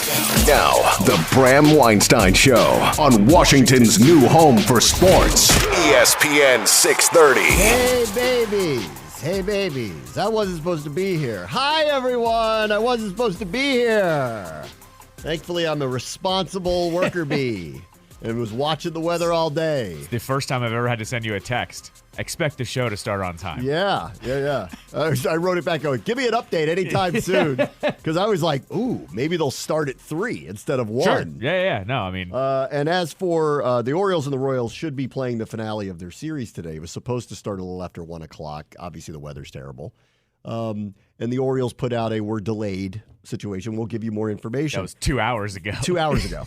Now, the Bram Weinstein Show on Washington's new home for sports, ESPN 630. Hey, babies. Hey, babies. I wasn't supposed to be here. Hi, everyone. I wasn't supposed to be here. Thankfully, I'm a responsible worker bee and was watching the weather all day. It's the first time I've ever had to send you a text. Expect the show to start on time. Yeah. I wrote it back going, give me an update anytime soon. Because I was like, ooh, maybe they'll start at 3 instead of 1. Sure. Yeah. No, I mean. And as for the Orioles and the Royals should be playing the finale of their series today. It was supposed to start a little after 1 o'clock. Obviously, the weather's terrible. And the Orioles put out a we're delayed situation. We'll give you more information. That was 2 hours ago. 2 hours ago.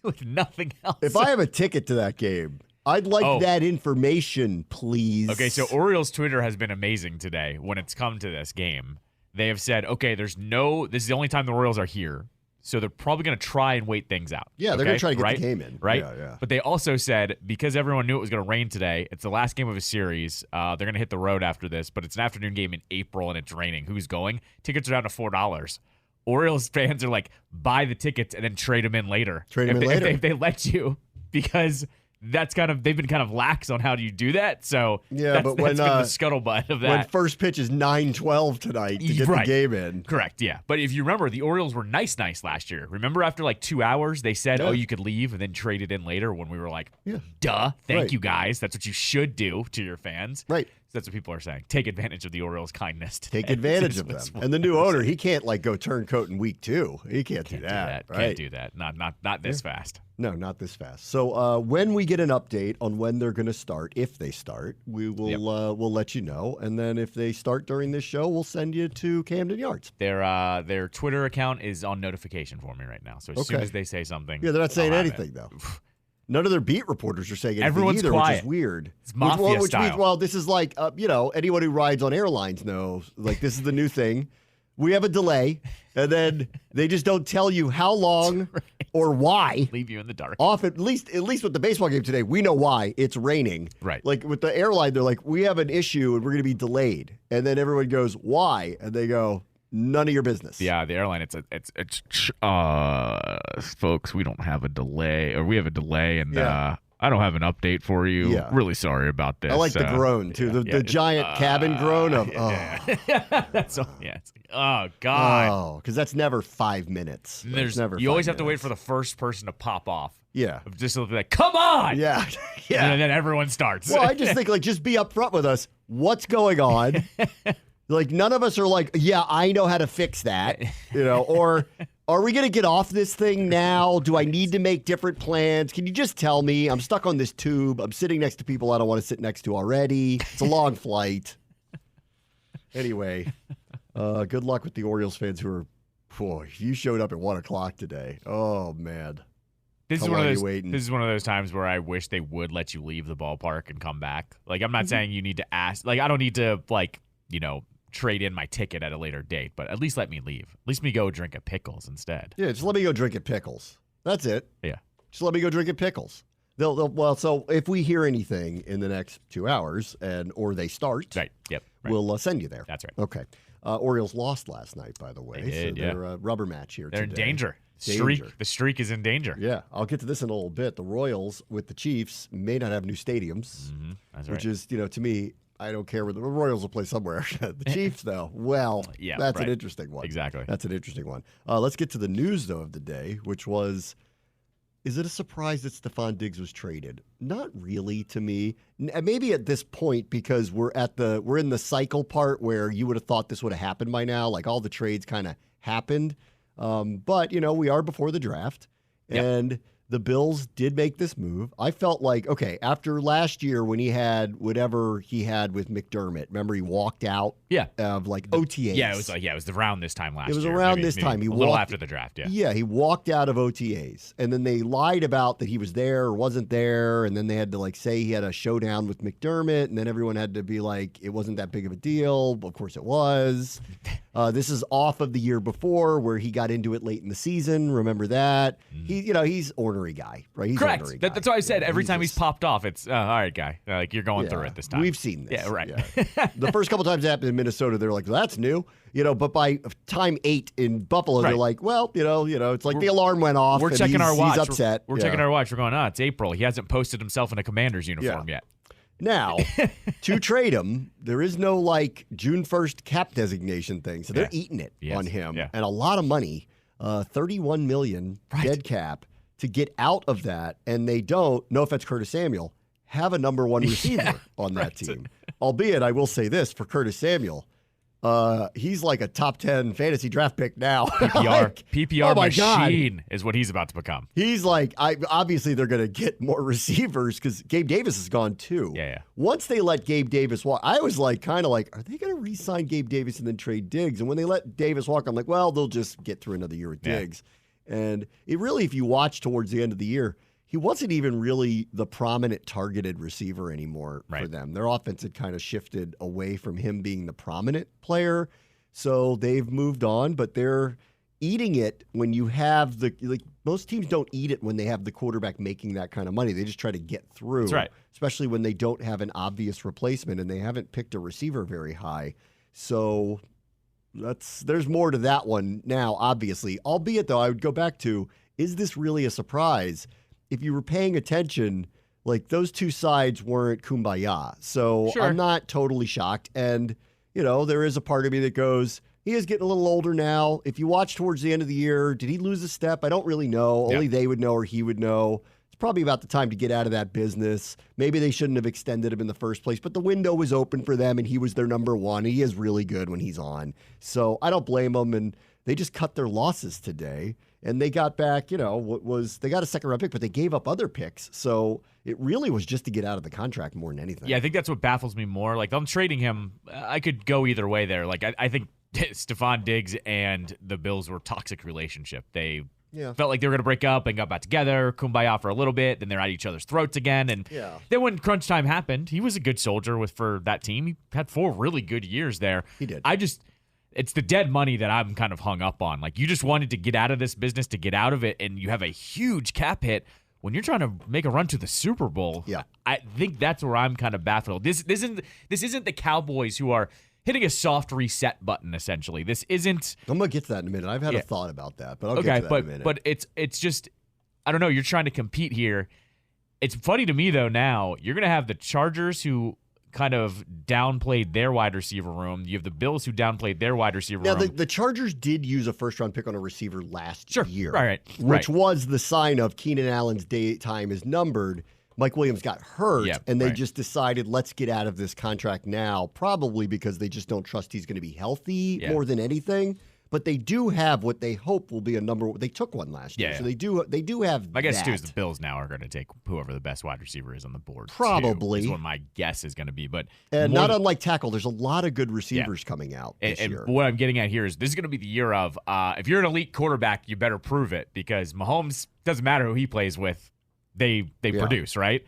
With nothing else. If I have a ticket to that game, I'd like that information, please. Okay, so Orioles Twitter has been amazing today when it's come to this game. They have said, okay, this is the only time the Orioles are here, so they're probably going to try and wait things out. Yeah, they're going to try to get the game in. Right? Yeah. But they also said, because everyone knew it was going to rain today, it's the last game of a series, they're going to hit the road after this, but it's an afternoon game in April and it's raining. Who's going? Tickets are down to $4. Orioles fans are like, buy the tickets and then trade them in later. If they let you, because they've been kind of lax on how do you do that. So that's been the scuttlebutt of that. When first pitch is 9:12 tonight to get the game in. Correct, yeah. But if you remember, the Orioles were nice last year. Remember after like 2 hours, they said, you could leave and then trade it in later when we were like, duh, thank you guys. That's what you should do to your fans. Right. So that's what people are saying. Take advantage of the Orioles' kindness. Take advantage of them. And the new owner, he can't go turncoat in week 2. He can't do that. Right? Can't do that. Not this fast. No, not this fast. So when we get an update on when they're going to start, if they start, we will we'll let you know. And then if they start during this show, we'll send you to Camden Yards. Their Twitter account is on notification for me right now. So as soon as they say something, they're not saying anything though. None of their beat reporters are saying anything Everyone's either, quiet. which is weird. It's mafia which style. means, this is like, anyone who rides on airlines knows, this is the new thing. We have a delay, and then they just don't tell you how long or why. Leave you in the dark. At least with the baseball game today, we know why. It's raining. Right. Like with the airline, they're like, we have an issue and we're going to be delayed. And then everyone goes, why? And they go, none of your business. Yeah, the airline, it's folks, we don't have a delay, or we have a delay, and I don't have an update for you. Yeah. Really sorry about this. I like the groan, too. The giant cabin groan of, That's it's like, oh, God. Oh, because that's never 5 minutes. You always have to wait for the first person to pop off. Yeah. Just to be like, come on! Yeah. And then everyone starts. Well, I just think, just be upfront with us. What's going on? None of us are like, yeah, I know how to fix that, or are we going to get off this thing now? Do I need to make different plans? Can you just tell me? I'm stuck on this tube. I'm sitting next to people I don't want to sit next to already. It's a long flight. Anyway, good luck with the Orioles fans who are, you showed up at 1 o'clock today. Oh, man. This is one of those times where I wish they would let you leave the ballpark and come back. I'm not saying you need to ask. I don't need to, trade in my ticket at a later date, but at least let me leave. At least me go drink at Pickles instead. Yeah, just let me go drink at Pickles. That's it. Yeah. Just let me go drink at Pickles. So if we hear anything in the next 2 hours or they start, right. We'll send you there. That's right. Okay. Orioles lost last night, by the way. They did, they're a rubber match here They're today. in danger. The streak is in danger. Yeah, I'll get to this in a little bit. The Royals with the Chiefs may not have new stadiums, That's which right. is, to me, I don't care where the Royals will play somewhere. The Chiefs, though, that's an interesting one. Exactly. That's an interesting one. Let's get to the news, though, of the day, which was, is it a surprise that Stefon Diggs was traded? Not really to me. Maybe at this point, because we're in the cycle part where you would have thought this would have happened by now. All the trades kind of happened. But, we are before the draft. And the Bills did make this move. I felt like, okay, after last year when he had whatever he had with McDermott, remember he walked out of OTAs. Yeah, it was around this time last year. It was around this time. He little after the draft, yeah. Yeah, he walked out of OTAs. And then they lied about that he was there or wasn't there. And then they had to say he had a showdown with McDermott. And then everyone had to be like, it wasn't that big of a deal. Of course it was. This is off of the year before where he got into it late in the season. Remember that? He's ornery ornery guy, right? He's Correct. An ornery guy. That's why I said every time he's just, popped off, it's all right, guy. Like you're going through it this time. We've seen this. Yeah, right. Yeah. The first couple times it happened in Minnesota, they're like, that's new. But by time 8 in Buffalo, they're like, well, it's like the alarm went off. We're checking our watch. He's upset. We're checking our watch. We're going, it's April. He hasn't posted himself in a Commander's uniform yet. Now, to trade him, there is no June 1st cap designation thing. So they're eating it on him. And a lot of money, $31 million dead cap to get out of that. And they don't, no offense, Curtis Samuel, have a number 1 receiver on that team. Albeit, I will say this for Curtis Samuel. He's like a top 10 fantasy draft pick now. PPR machine is what he's about to become. He's obviously they're going to get more receivers because Gabe Davis is gone too. Yeah. Once they let Gabe Davis walk, I was are they going to re-sign Gabe Davis and then trade Diggs? And when they let Davis walk, I'm like, well, they'll just get through another year with Diggs. And it really, if you watch towards the end of the year, he wasn't even really the prominent targeted receiver anymore for them. Their offense had kind of shifted away from him being the prominent player. So they've moved on, but they're eating it when you have most teams don't eat it when they have the quarterback making that kind of money. They just try to get through. That's right. Especially when they don't have an obvious replacement and they haven't picked a receiver very high. So there's more to that one now, obviously. Albeit, though, I would go back to, is this really a surprise? If you were paying attention, those two sides weren't kumbaya. So I'm not totally shocked. And, there is a part of me that goes, he is getting a little older now. If you watch towards the end of the year, did he lose a step? I don't really know. Only they would know or he would know. It's probably about the time to get out of that business. Maybe they shouldn't have extended him in the first place, but the window was open for them and he was their number 1. He is really good when he's on. So I don't blame them. And they just cut their losses today. And they got back, they got a second-round pick, but they gave up other picks. So it really was just to get out of the contract more than anything. Yeah, I think that's what baffles me more. I'm trading him. I could go either way there. I think Stefon Diggs and the Bills were a toxic relationship. They felt like they were going to break up and got back together, kumbaya for a little bit, then they're at each other's throats again. And then when crunch time happened, he was a good soldier for that team. He had 4 really good years there. He did. It's the dead money that I'm kind of hung up on. You just wanted to get out of this business to get out of it, and you have a huge cap hit when you're trying to make a run to the Super Bowl. Yeah. I think that's where I'm kind of baffled. This isn't the Cowboys who are hitting a soft reset button, essentially. This isn't. I'm going to get to that in a minute. I've had a thought about that, but I'll get to that in a minute. But it's just, I don't know, you're trying to compete here. It's funny to me, though, now, you're going to have the Chargers who kind of downplayed their wide receiver room. You have the Bills who downplayed their wide receiver room. Now, the Chargers did use a first-round pick on a receiver last year. Right. Which was the sign of Keenan Allen's time is numbered. Mike Williams got hurt, and they just decided, let's get out of this contract now, probably because they just don't trust he's going to be healthy more than anything. But they do have what they hope will be a number. They took one last year, so they do have. My guess too is the Bills now are going to take whoever the best wide receiver is on the board. Probably is what my guess is going to be. But not unlike tackle, there's a lot of good receivers coming out this year. What I'm getting at here is this is going to be the year of if you're an elite quarterback, you better prove it because Mahomes doesn't matter who he plays with, they produce, right?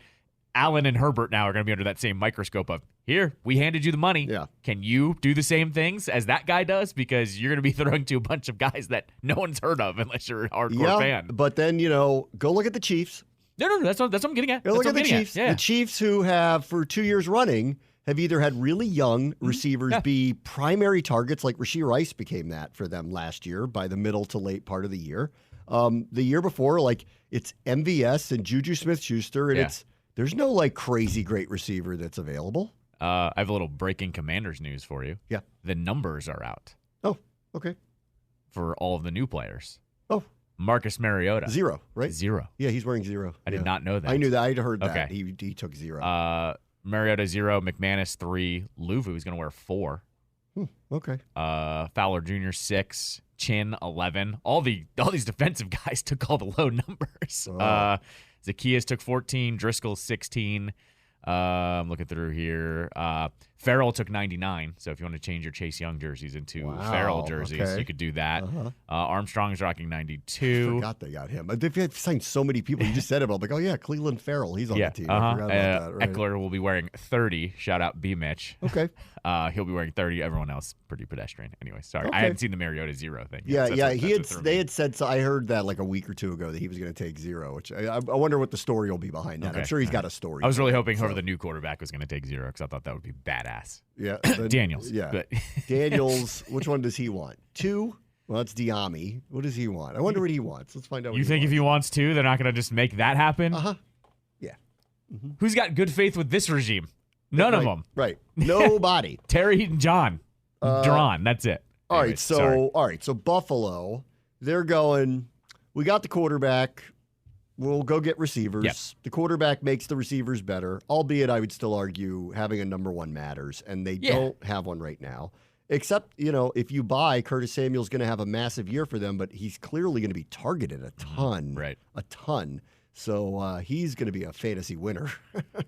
Allen and Herbert now are going to be under that same microscope of, here, we handed you the money. Yeah. Can you do the same things as that guy does? Because you're going to be throwing to a bunch of guys that no one's heard of unless you're a hardcore fan. But then, go look at the Chiefs. No, that's what I'm getting at. Go look at the Chiefs. Yeah. The Chiefs who have, for 2 years running, have either had really young receivers be primary targets, like Rashee Rice became that for them last year by the middle to late part of the year. The year before, it's MVS and Juju Smith-Schuster, and there's no crazy great receiver that's available. I have a little breaking Commanders news for you. Yeah. The numbers are out. Oh, okay. For all of the new players. Oh. Marcus Mariota. 0, right? 0. Yeah, he's wearing 0. I did not know that. I knew that. I'd heard that. Okay. He took 0. Mariota 0, McManus 3, Luvu is going to wear 4. Okay. Fowler Jr. 6, Chin 11. All these defensive guys took all the low numbers. Oh. Zacchaeus took 14, Driscoll 16. I'm looking through here. Farrell took 99, so if you want to change your Chase Young jerseys into Farrell jerseys, you could do that. Armstrong's rocking 92. I forgot they got him. They've signed so many people. You just said it. I'm like, oh, yeah, Cleveland Farrell. He's on the team. I forgot about that. Right? Eckler will be wearing 30. Shout out B. Mitch. Okay. He'll be wearing 30. Everyone else, pretty pedestrian. Anyway, sorry. Okay. I hadn't seen the Mariota 0 thing. Yeah. They had said, so I heard that like a week or two ago that he was going to take 0, which I wonder what the story will be behind that. I'm sure he's got a story. I was really hoping whoever the new quarterback was going to take 0 because I thought that would be badass. Yeah. Daniels. Yeah. But Daniels, which one does he want? 2? Well, it's Diami. What does he want? I wonder what he wants. Let's find out what you think wants. if he wants 2, they're not going to just make that happen? Yeah. Mm-hmm. Who's got good faith with this regime? None of them. Right. Nobody. Terry and John. Duran. That's it. All Anyways, right. So Buffalo, they're going, we got the quarterback. We'll go get receivers. Yep. The quarterback makes the receivers better, albeit I would still argue having a number 1 matters, and they don't have one right now. Except, if you buy, Curtis Samuel's going to have a massive year for them, but he's clearly going to be targeted a ton. Right. A ton. So he's going to be a fantasy winner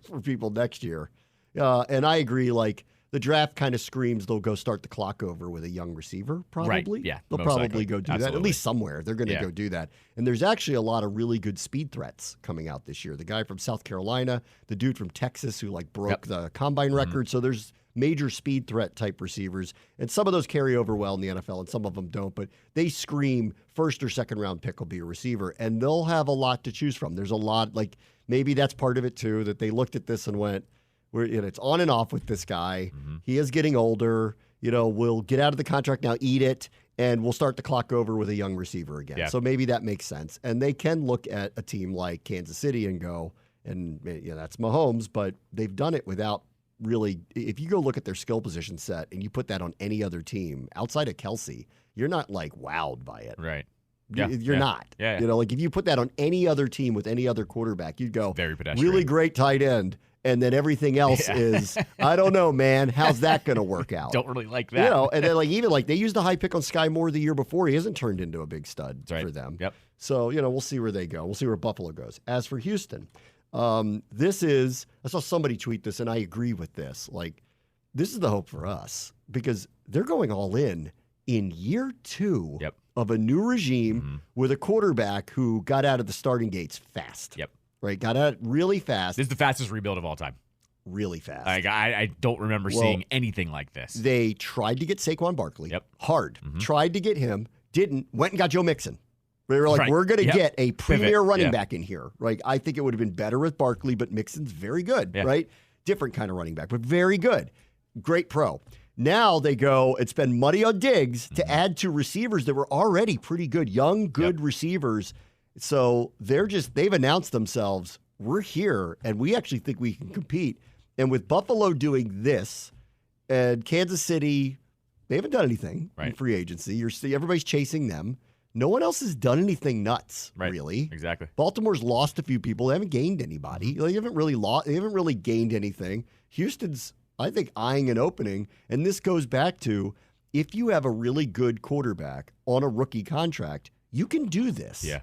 for people next year. And I agree, like, the draft kind of screams they'll go start the clock over with a young receiver, probably. Right. Yeah, they'll most probably likely. go do Absolutely. that. At least somewhere. They're going to go do that. And there's actually a lot of really good speed threats coming out this year. The guy from South Carolina, the dude from Texas who broke the combine record. So there's major speed threat type receivers. And some of those carry over well in the NFL and some of them don't. But they scream first or second round pick will be a receiver. And they'll have a lot to choose from. There's a lot, maybe that's part of it too, that they looked at this and went, it's on and off with this guy. He is getting older. We'll get out of the contract now, eat it, and we'll start the clock over with a young receiver again. Yeah. So maybe that makes sense. And they can look at a team like Kansas City and go, and that's Mahomes, but they've done it without really. If you go look at their skill position set and you put that on any other team outside of Kelsey, you're not wowed by it. Right. You're not. Yeah. If you put that on any other team with any other quarterback, you'd go, very pedestrian. Really great tight end. And then everything else is, I don't know, man. How's that going to work out? Don't really like that. And then they used a high pick on Sky Moore the year before. He hasn't turned into a big stud for them. Yep. So, we'll see where they go. We'll see where Buffalo goes. As for Houston, I saw somebody tweet this, and I agree with this. This is the hope for us because they're going all in year 2 of a new regime with a quarterback who got out of the starting gates fast. Yep. Right, got out really fast. This is the fastest rebuild of all time. Really fast. I don't remember seeing anything like this. They tried to get Saquon Barkley. Yep. Hard. Tried to get him. Didn't. Went and got Joe Mixon. They were like, we're going to get a premier running back in here. Right. I think it would have been better with Barkley, but Mixon's very good. Yeah. Right. Different kind of running back, but very good. Great pro. Now they go and spend money on Diggs to add to receivers that were already pretty good, young, good receivers. So they've announced themselves, we're here, and we actually think we can compete. And with Buffalo doing this, and Kansas City, they haven't done anything in free agency. Everybody's chasing them. No one else has done anything nuts, really. Exactly. Baltimore's lost a few people. They haven't gained anybody. They haven't really gained anything. Houston's, I think, eyeing an opening. And this goes back to, if you have a really good quarterback on a rookie contract, you can do this. Yeah.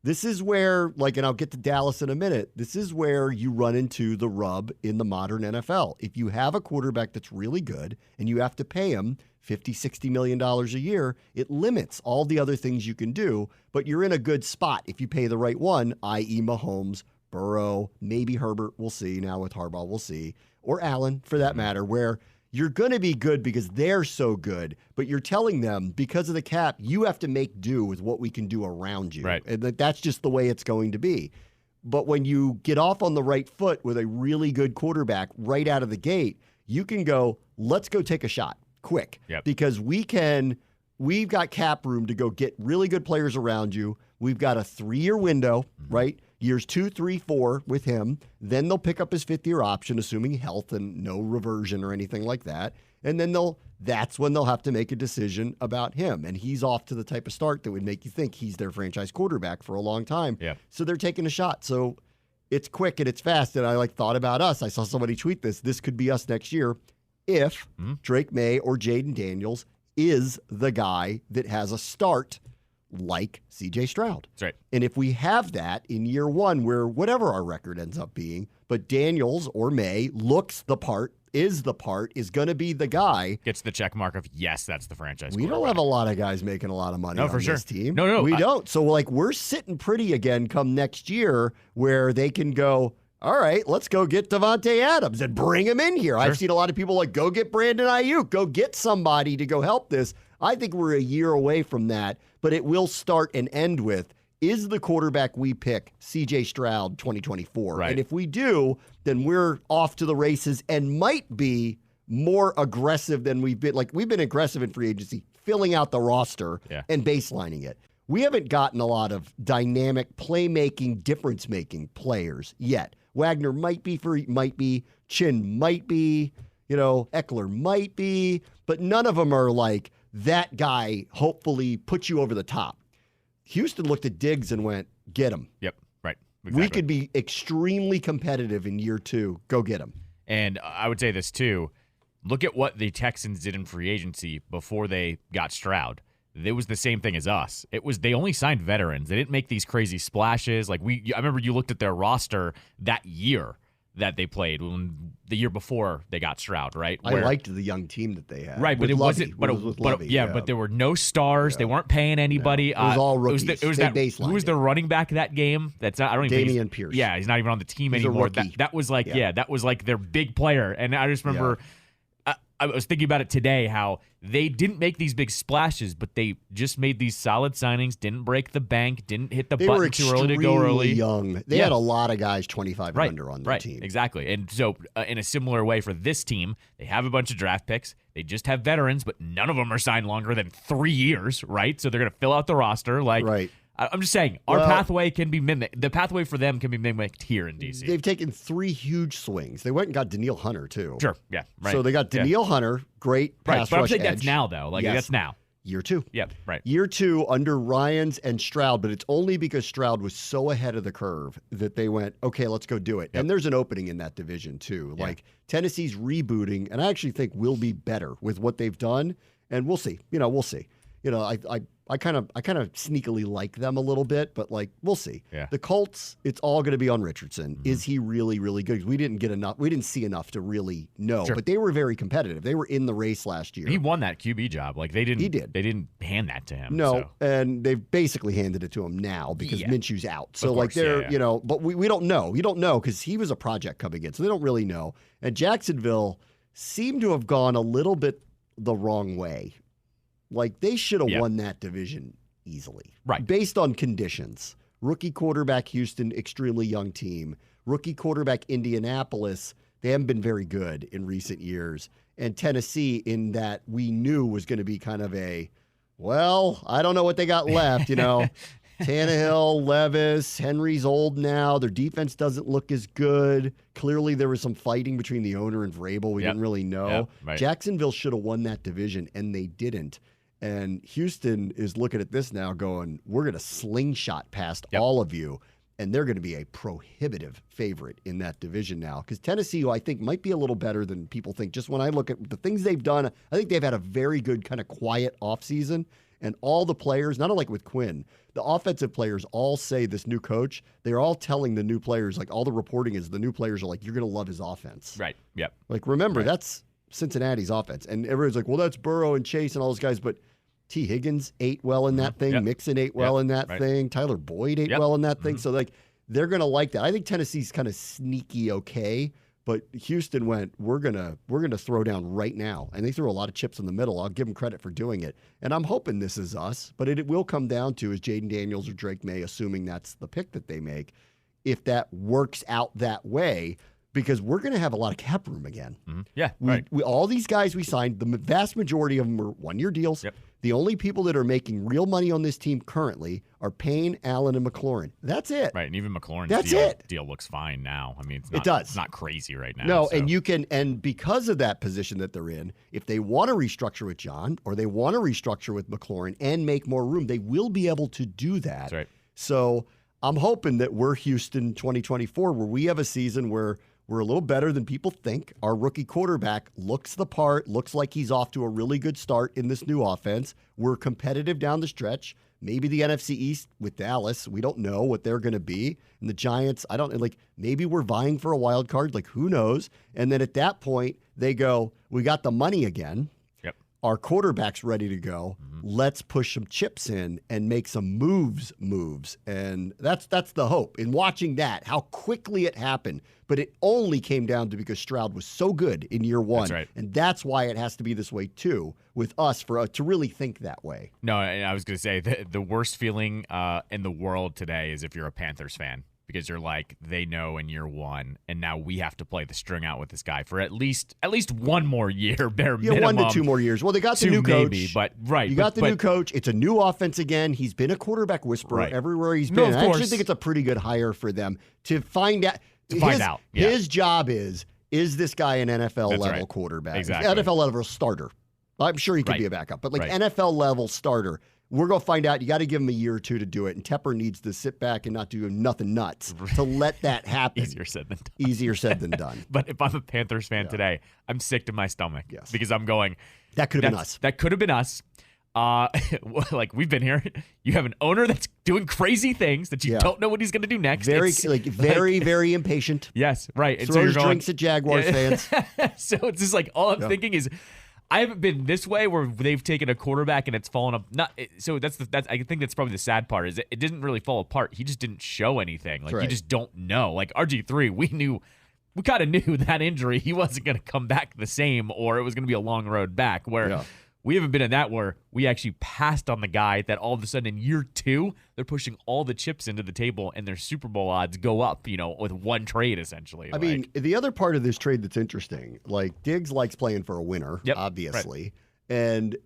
This is where, and I'll get to Dallas in a minute, this is where you run into the rub in the modern NFL. If you have a quarterback that's really good and you have to pay him $50, $60 million a year, it limits all the other things you can do, but you're in a good spot if you pay the right one, i.e. Mahomes, Burrow, maybe Herbert, we'll see. Now with Harbaugh, we'll see. Or Allen, for that matter, where you're going to be good because they're so good, but you're telling them because of the cap, you have to make do with what we can do around you. Right. And that's just the way it's going to be. But when you get off on the right foot with a really good quarterback right out of the gate, you can go, let's go take a shot quick. Yep. Because we've got cap room to go get really good players around you. We've got a 3-year window, right? Years 2, 3, 4 with him. Then they'll pick up his 5th-year option, assuming health and no reversion or anything like that. And then that's when they'll have to make a decision about him. And he's off to the type of start that would make you think he's their franchise quarterback for a long time. Yeah. So they're taking a shot. So it's quick and it's fast. And I thought about us. I saw somebody tweet this. This could be us next year if Drake May or Jaden Daniels is the guy that has a start like C.J. Stroud. That's right. And if we have that in year 1, where whatever our record ends up being, but Daniels or May looks the part is the part, is going to be the guy. Gets the check mark of, yes, that's the franchise We don't have a lot of guys making a lot of money on this team. No, we don't. So, we're sitting pretty again come next year where they can go, all right, let's go get Devontae Adams and bring him in here. Sure. I've seen a lot of people go get Brandon Ayuk, go get somebody to go help this. I think we're a year away from that, but it will start and end with, is the quarterback we pick C.J. Stroud 2024? Right. And if we do, then we're off to the races and might be more aggressive than we've been. We've been aggressive in free agency, filling out the roster and baselining it. We haven't gotten a lot of dynamic, playmaking, difference-making players yet. Wagner might be, Chin might be, Eckler might be, but none of them are like that guy hopefully puts you over the top. Houston looked at Diggs and went, get him. Yep, right. Exactly. We could be extremely competitive in year 2. Go get him. And I would say this too. Look at what the Texans did in free agency before they got Stroud. It was the same thing as us. They only signed veterans. They didn't make these crazy splashes. I remember you looked at their roster that year that they played, the year before they got Stroud, right? I liked the young team that they had. Right, but it wasn't. But there were no stars. Yeah. They weren't paying anybody. Yeah. It was all rookies. It was who was the running back that game? That's not. I don't even. Damian Pierce. Yeah, he's not even on the team he's anymore. That was that was like their big player. And I just remember. Yeah. I was thinking about it today, how they didn't make these big splashes, but they just made these solid signings, didn't break the bank, didn't hit the button too early to go early. Young. They had a lot of guys 25 and under on their team. Exactly. And so in a similar way for this team, they have a bunch of draft picks. They just have veterans, but none of them are signed longer than 3 years, right? So they're going to fill out the roster. Right. I'm just saying, our pathway can be mimicked. The pathway for them can be mimicked here in D.C. They've taken 3 huge swings. They went and got Danielle Hunter, too. Sure, yeah, right. So they got Danielle Hunter, great pass but rush I'm saying edge. That's now, though. That's now. Year 2. Yeah, right. Year 2 under Ryans and Stroud, but it's only because Stroud was so ahead of the curve that they went, okay, let's go do it. Yep. And there's an opening in that division, too. Yeah. Tennessee's rebooting, and I actually think we'll be better with what they've done, and we'll see. We'll see. I kind of sneakily like them a little bit, but we'll see. Yeah. The Colts, it's all going to be on Richardson. Mm-hmm. Is he really, really good? We didn't get enough. We didn't see enough to really know. Sure. But they were very competitive. They were in the race last year. He won that QB job. They didn't. He did. They didn't hand that to him. No, and they've basically handed it to him now because Minshew's out. So course, but we don't know. We don't know because he was a project coming in, so they don't really know. And Jacksonville seemed to have gone a little bit the wrong way. They should have won that division easily. Right. Based on conditions. Rookie quarterback Houston, extremely young team. Rookie quarterback Indianapolis, they haven't been very good in recent years. And Tennessee, in that we knew was going to be kind of I don't know what they got left, Tannehill, Levis, Henry's old now. Their defense doesn't look as good. Clearly, there was some fighting between the owner and Vrabel. We didn't really know. Yep, right. Jacksonville should have won that division, and they didn't. And Houston is looking at this now going, we're going to slingshot past all of you. And they're going to be a prohibitive favorite in that division now. Because Tennessee, who I think might be a little better than people think. Just when I look at the things they've done, I think they've had a very good kind of quiet offseason. And all the players, not unlike with Quinn, the offensive players all say this new coach, they're all telling the new players, all the reporting is the new players are you're going to love his offense. Right, yep. Remember, that's Cincinnati's offense. And everyone's like, well, that's Burrow and Chase and all those guys. But T. Higgins ate well in that thing. Yep. Mixon ate well in that thing. Tyler Boyd ate well in that thing. So, they're going to like that. I think Tennessee's kind of sneaky okay, but Houston went, we're gonna throw down right now. And they threw a lot of chips in the middle. I'll give them credit for doing it. And I'm hoping this is us, but it will come down to, is Jaden Daniels or Drake May, assuming that's the pick that they make, if that works out that way, because we're going to have a lot of cap room again. Mm-hmm. Yeah, right. All these guys we signed, the vast majority of them are one-year deals. Yep. The only people that are making real money on this team currently are Payne, Allen, and McLaurin. That's it. Right, and even McLaurin's deal looks fine now. I mean, it's not crazy right now. No, and you can, and because of that position that they're in, if they want to restructure with John or they want to restructure with McLaurin and make more room, they will be able to do that. That's right. So I'm hoping that we're Houston 2024, where we have a season where we're a little better than people think. Our rookie quarterback looks the part, looks like he's off to a really good start in this new offense. We're competitive down the stretch. maybe the NFC East with Dallas, we don't know what they're going to be. And the Giants, I don't like, maybe we're vying for a wild card, like who knows? And then at that point, they go, we got the money again. Yep. Our quarterback's ready to go. Let's push some chips in and make some moves. And that's the hope. In watching that, how quickly it happened. But it only came down to because Stroud was so good in year one. That's right. And that's why it has to be this way, too, with us, to really think that way. No, and I was going to say, the worst feeling in the world today is if you're a Panthers fan. Because you're like, they know in year one, and now we have to play the string out with this guy for at least one more year, bare minimum. 1 to 2 more years. Well, they got the new coach. Maybe, but right. You got the new coach. It's a new offense again. He's been a quarterback whisperer everywhere he's been. Of I course. actually think it's a pretty good hire for them to find out. Yeah. His job is this guy an NFL-level right. quarterback? Exactly. NFL-level starter. I'm sure he could be a backup, but NFL-level starter. We're going to find out. You got to give him a year or two to do it. And Tepper needs to sit back and not do nothing nuts to let that happen. Easier said than done. Easier said than done. But if I'm a Panthers fan today, I'm sick to my stomach. Yes. Because I'm going, that could have been us. That could have been us. Like we've been here. You have an owner that's doing crazy things that you don't know what he's going to do next. Very impatient. Yes, right. And Throws so you're going, drinks at Jaguars fans. So it's just like all I'm thinking is, I haven't been this way where they've taken a quarterback and it's fallen up. So that's I think that's probably the sad part is it didn't really fall apart. He just didn't show anything. Like you just don't know. Like RG3, we kind of knew that injury. He wasn't going to come back the same, or it was going to be a long road back. Where we haven't been in that where we actually passed on the guy that all of a sudden in year two they're pushing all the chips into the table and their Super Bowl odds go up. With one trade essentially. I mean, the other part of this trade that's interesting, like Diggs likes playing for a winner, obviously. Right. And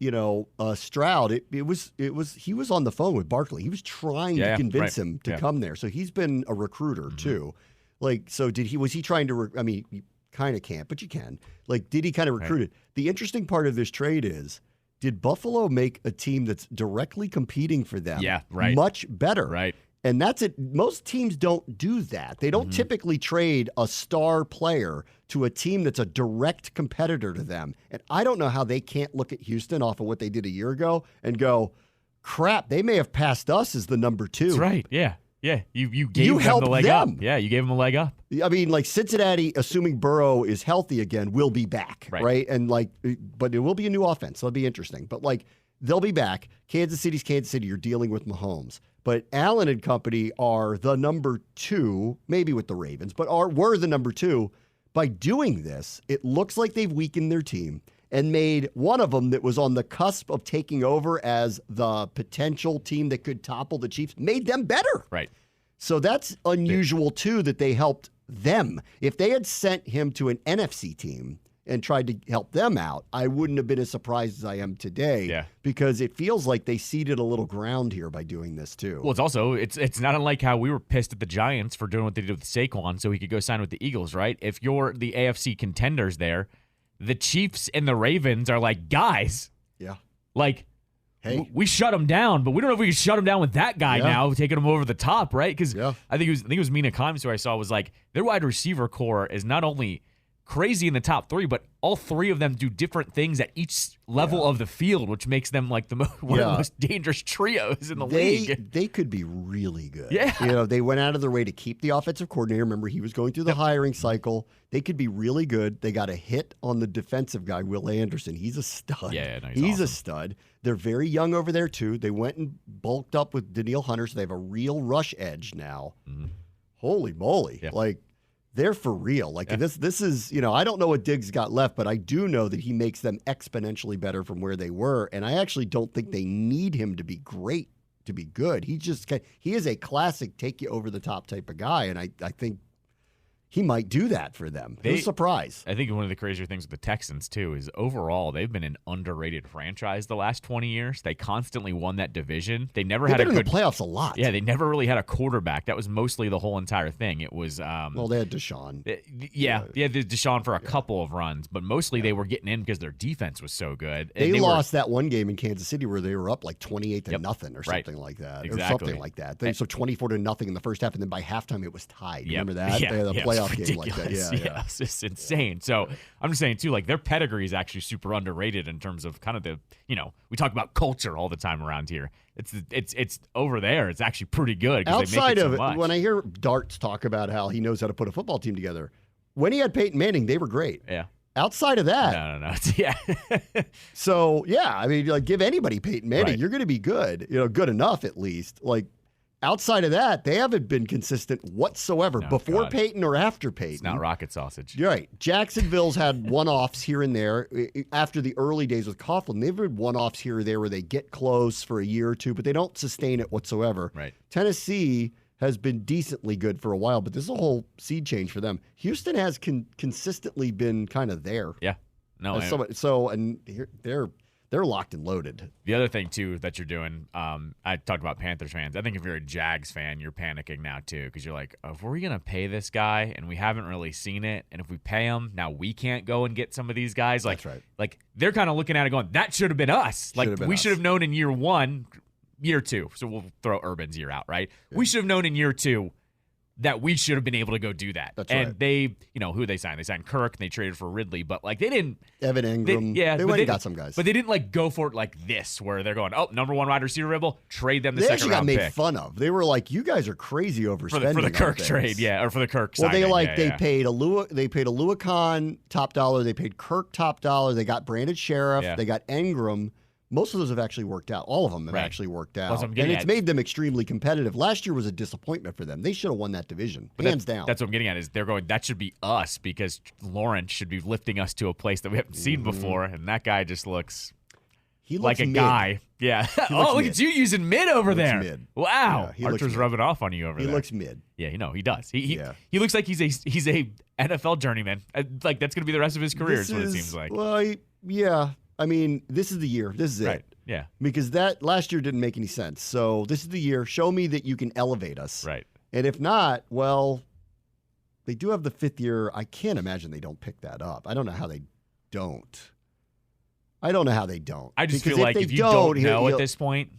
Stroud, he was on the phone with Barkley. He was trying to convince him to come there. So he's been a recruiter too. Like, so was he trying to? I mean, you kind of can't, but you can. Like, did he kind of recruit it? The interesting part of this trade is, did Buffalo make a team that's directly competing for them? Much better. Right. And that's it. Most teams don't do that. They don't typically trade a star player to a team that's a direct competitor to them. And I don't know how they can't look at Houston off of what they did a year ago and go, crap, they may have passed us as the number 2. That's right. Yeah. Yeah, you gave them the leg up. Yeah, you gave them a leg up. I mean, like Cincinnati, assuming Burrow is healthy again, will be back, right? And but it will be a new offense. So it'll be interesting. But they'll be back. Kansas City's Kansas City. You're dealing with Mahomes. But Allen and company are the number 2, maybe with the Ravens, but were the number 2. By doing this, it looks like they've weakened their team and made one of them that was on the cusp of taking over as the potential team that could topple the Chiefs, made them better. Right. So that's unusual, too, that they helped them. If they had sent him to an NFC team and tried to help them out, I wouldn't have been as surprised as I am today because it feels like they ceded a little ground here by doing this, too. Well, it's also, it's not unlike how we were pissed at the Giants for doing what they did with Saquon so he could go sign with the Eagles, right? If you're the AFC contenders there, the Chiefs and the Ravens are like, guys, hey, we shut them down, but we don't know if we can shut them down with that guy now, taking them over the top, right? Because I think it was Mina Kimes who I saw was like, their wide receiver core is not only crazy in the top 3, but all 3 of them do different things at each level of the field, which makes them like one of the most dangerous trios in the league. They could be really good. Yeah. They went out of their way to keep the offensive coordinator. Remember, he was going through the hiring cycle. They could be really good. They got a hit on the defensive guy, Will Anderson. He's a stud. Yeah, no, he's awesome. A stud. They're very young over there, too. They went and bulked up with Daniil Hunter, so they have a real rush edge now. Holy moly. Yeah. They're for real. This is, I don't know what Diggs got left, but I do know that he makes them exponentially better from where they were. And I actually don't think they need him to be great, to be good. He is a classic take you over the top type of guy. And I think he might do that for them. No surprise. I think one of the crazier things with the Texans, too, is overall they've been an underrated franchise the last 20 years. They constantly won that division. They've been in the playoffs a lot. Yeah, they never really had a quarterback. That was mostly the whole entire thing. It was... they had Deshaun. They had Deshaun for a couple of runs, but mostly they were getting in because their defense was so good. They lost that one game in Kansas City where they were up 28-0 or something like that. Exactly. Or something like that. So 24-0 in the first half, and then by halftime it was tied. Remember that? Yeah. They had a playoff game like that. Yeah, it's just insane. So I'm just saying, too, their pedigree is actually super underrated in terms of kind of the, we talk about culture all the time around here. It's over there. It's actually pretty good because they make Outside it so of it, much. when I hear Darts talk about how he knows how to put a football team together, when he had Peyton Manning, they were great. Yeah. Outside of that, No. Yeah. so yeah, I mean, like give anybody Peyton Manning, Right. you're going to be good, good enough at least. Like outside of that, they haven't been consistent whatsoever before God. Peyton or after Peyton. It's not rocket sausage. You're right. Jacksonville's had one-offs here and there after the early days with Coughlin. They've had one-offs here or there where they get close for a year or two, but they don't sustain it whatsoever. Right. Tennessee has been decently good for a while, but this is a whole seed change for them. Houston has consistently been kind of there. Yeah. No. And they're locked and loaded. The other thing, too, that you're doing, I talked about Panthers fans. I think if you're a Jags fan, you're panicking now, too, because you're like, if we're going to pay this guy and we haven't really seen it, and if we pay him, now we can't go and get some of these guys. Like, That's right. Like, they're kind of looking at it going, that should have been us. We should have known in year one, year two. So we'll throw Urban's year out, right? Yeah. We should have known in year two that we should have been able to go do that. That's and right. they, who they signed? They signed Kirk and they traded for Ridley, but like they didn't. Evan Ingram. They went and got some guys. But they didn't like go for it like this, where they're going, number one wide receiver available, trade them the they second round pick. They pick. actually got made fun of. They were like, you guys are crazy overspending. For the Kirk things. trade, yeah, or for the Kirk Well, signing. they paid Alua Khan top dollar. They paid Kirk top dollar. They got Brandon Sheriff. Yeah. They got Ingram. Most of those have actually worked out. All of them have actually worked out. And it's made them extremely competitive. Last year was a disappointment for them. They should have won that division, hands down. That's what I'm getting at is they're going, that should be us because Lawrence should be lifting us to a place that we haven't seen before. And that guy just looks like a mid. guy. Yeah. Oh, look at you using mid over there. Mid. Wow. Yeah, Archer's rubbing off on you over there. He looks mid. Yeah, he does. He looks like he's a NFL journeyman. Like that's going to be the rest of his career is what it seems like. Well, yeah. I mean, this is the year. This is right. it. Yeah. Because that last year didn't make any sense. So this is the year. Show me that you can elevate us. Right. And if not, well, they do have the fifth year. I can't imagine they don't pick that up. I don't know how they don't. I just feel like if you don't know at this point,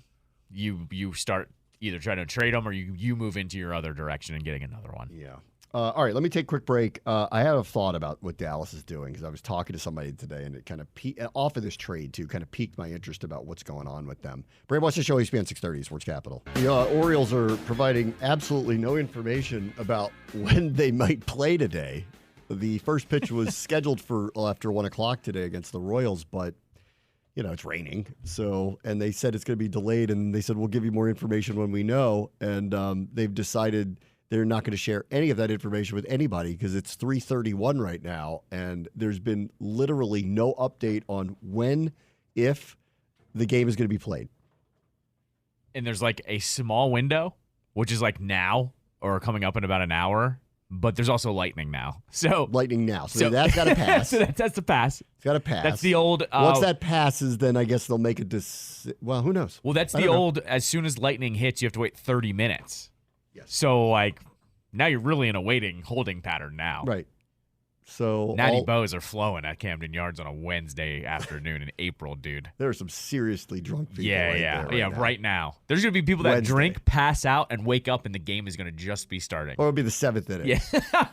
you start either trying to trade them or you move into your other direction and getting another one. Yeah. All right, let me take a quick break. I have a thought about what Dallas is doing because I was talking to somebody today, and it kind of off of this trade too, kind of piqued my interest about what's going on with them. Bram, watch the show, ESPN 630, Sports Capital. The Orioles are providing absolutely no information about when they might play today. The first pitch was scheduled for after 1 o'clock today against the Royals, but it's raining. And they said it's going to be delayed, and they said we'll give you more information when we know. And they've decided they're not going to share any of that information with anybody because it's 3:31 right now, and there's been literally no update on when, if the game is going to be played. And there's like a small window, which is like now or coming up in about an hour, but there's also lightning now. So that's got to pass. So that's the pass. It's got to pass. That's the old. Once that passes, then I guess they'll make well, who knows? Well, that's the old. As soon as lightning hits, you have to wait 30 minutes. Yes. So, like, now you're really in a holding pattern now. Right. So Natty Bows are flowing at Camden Yards on a Wednesday afternoon in April, dude. There are some seriously drunk people. Right now. There's going to be people that drink, pass out, and wake up, and the game is going to just be starting. Or it'll be the seventh inning. Yeah.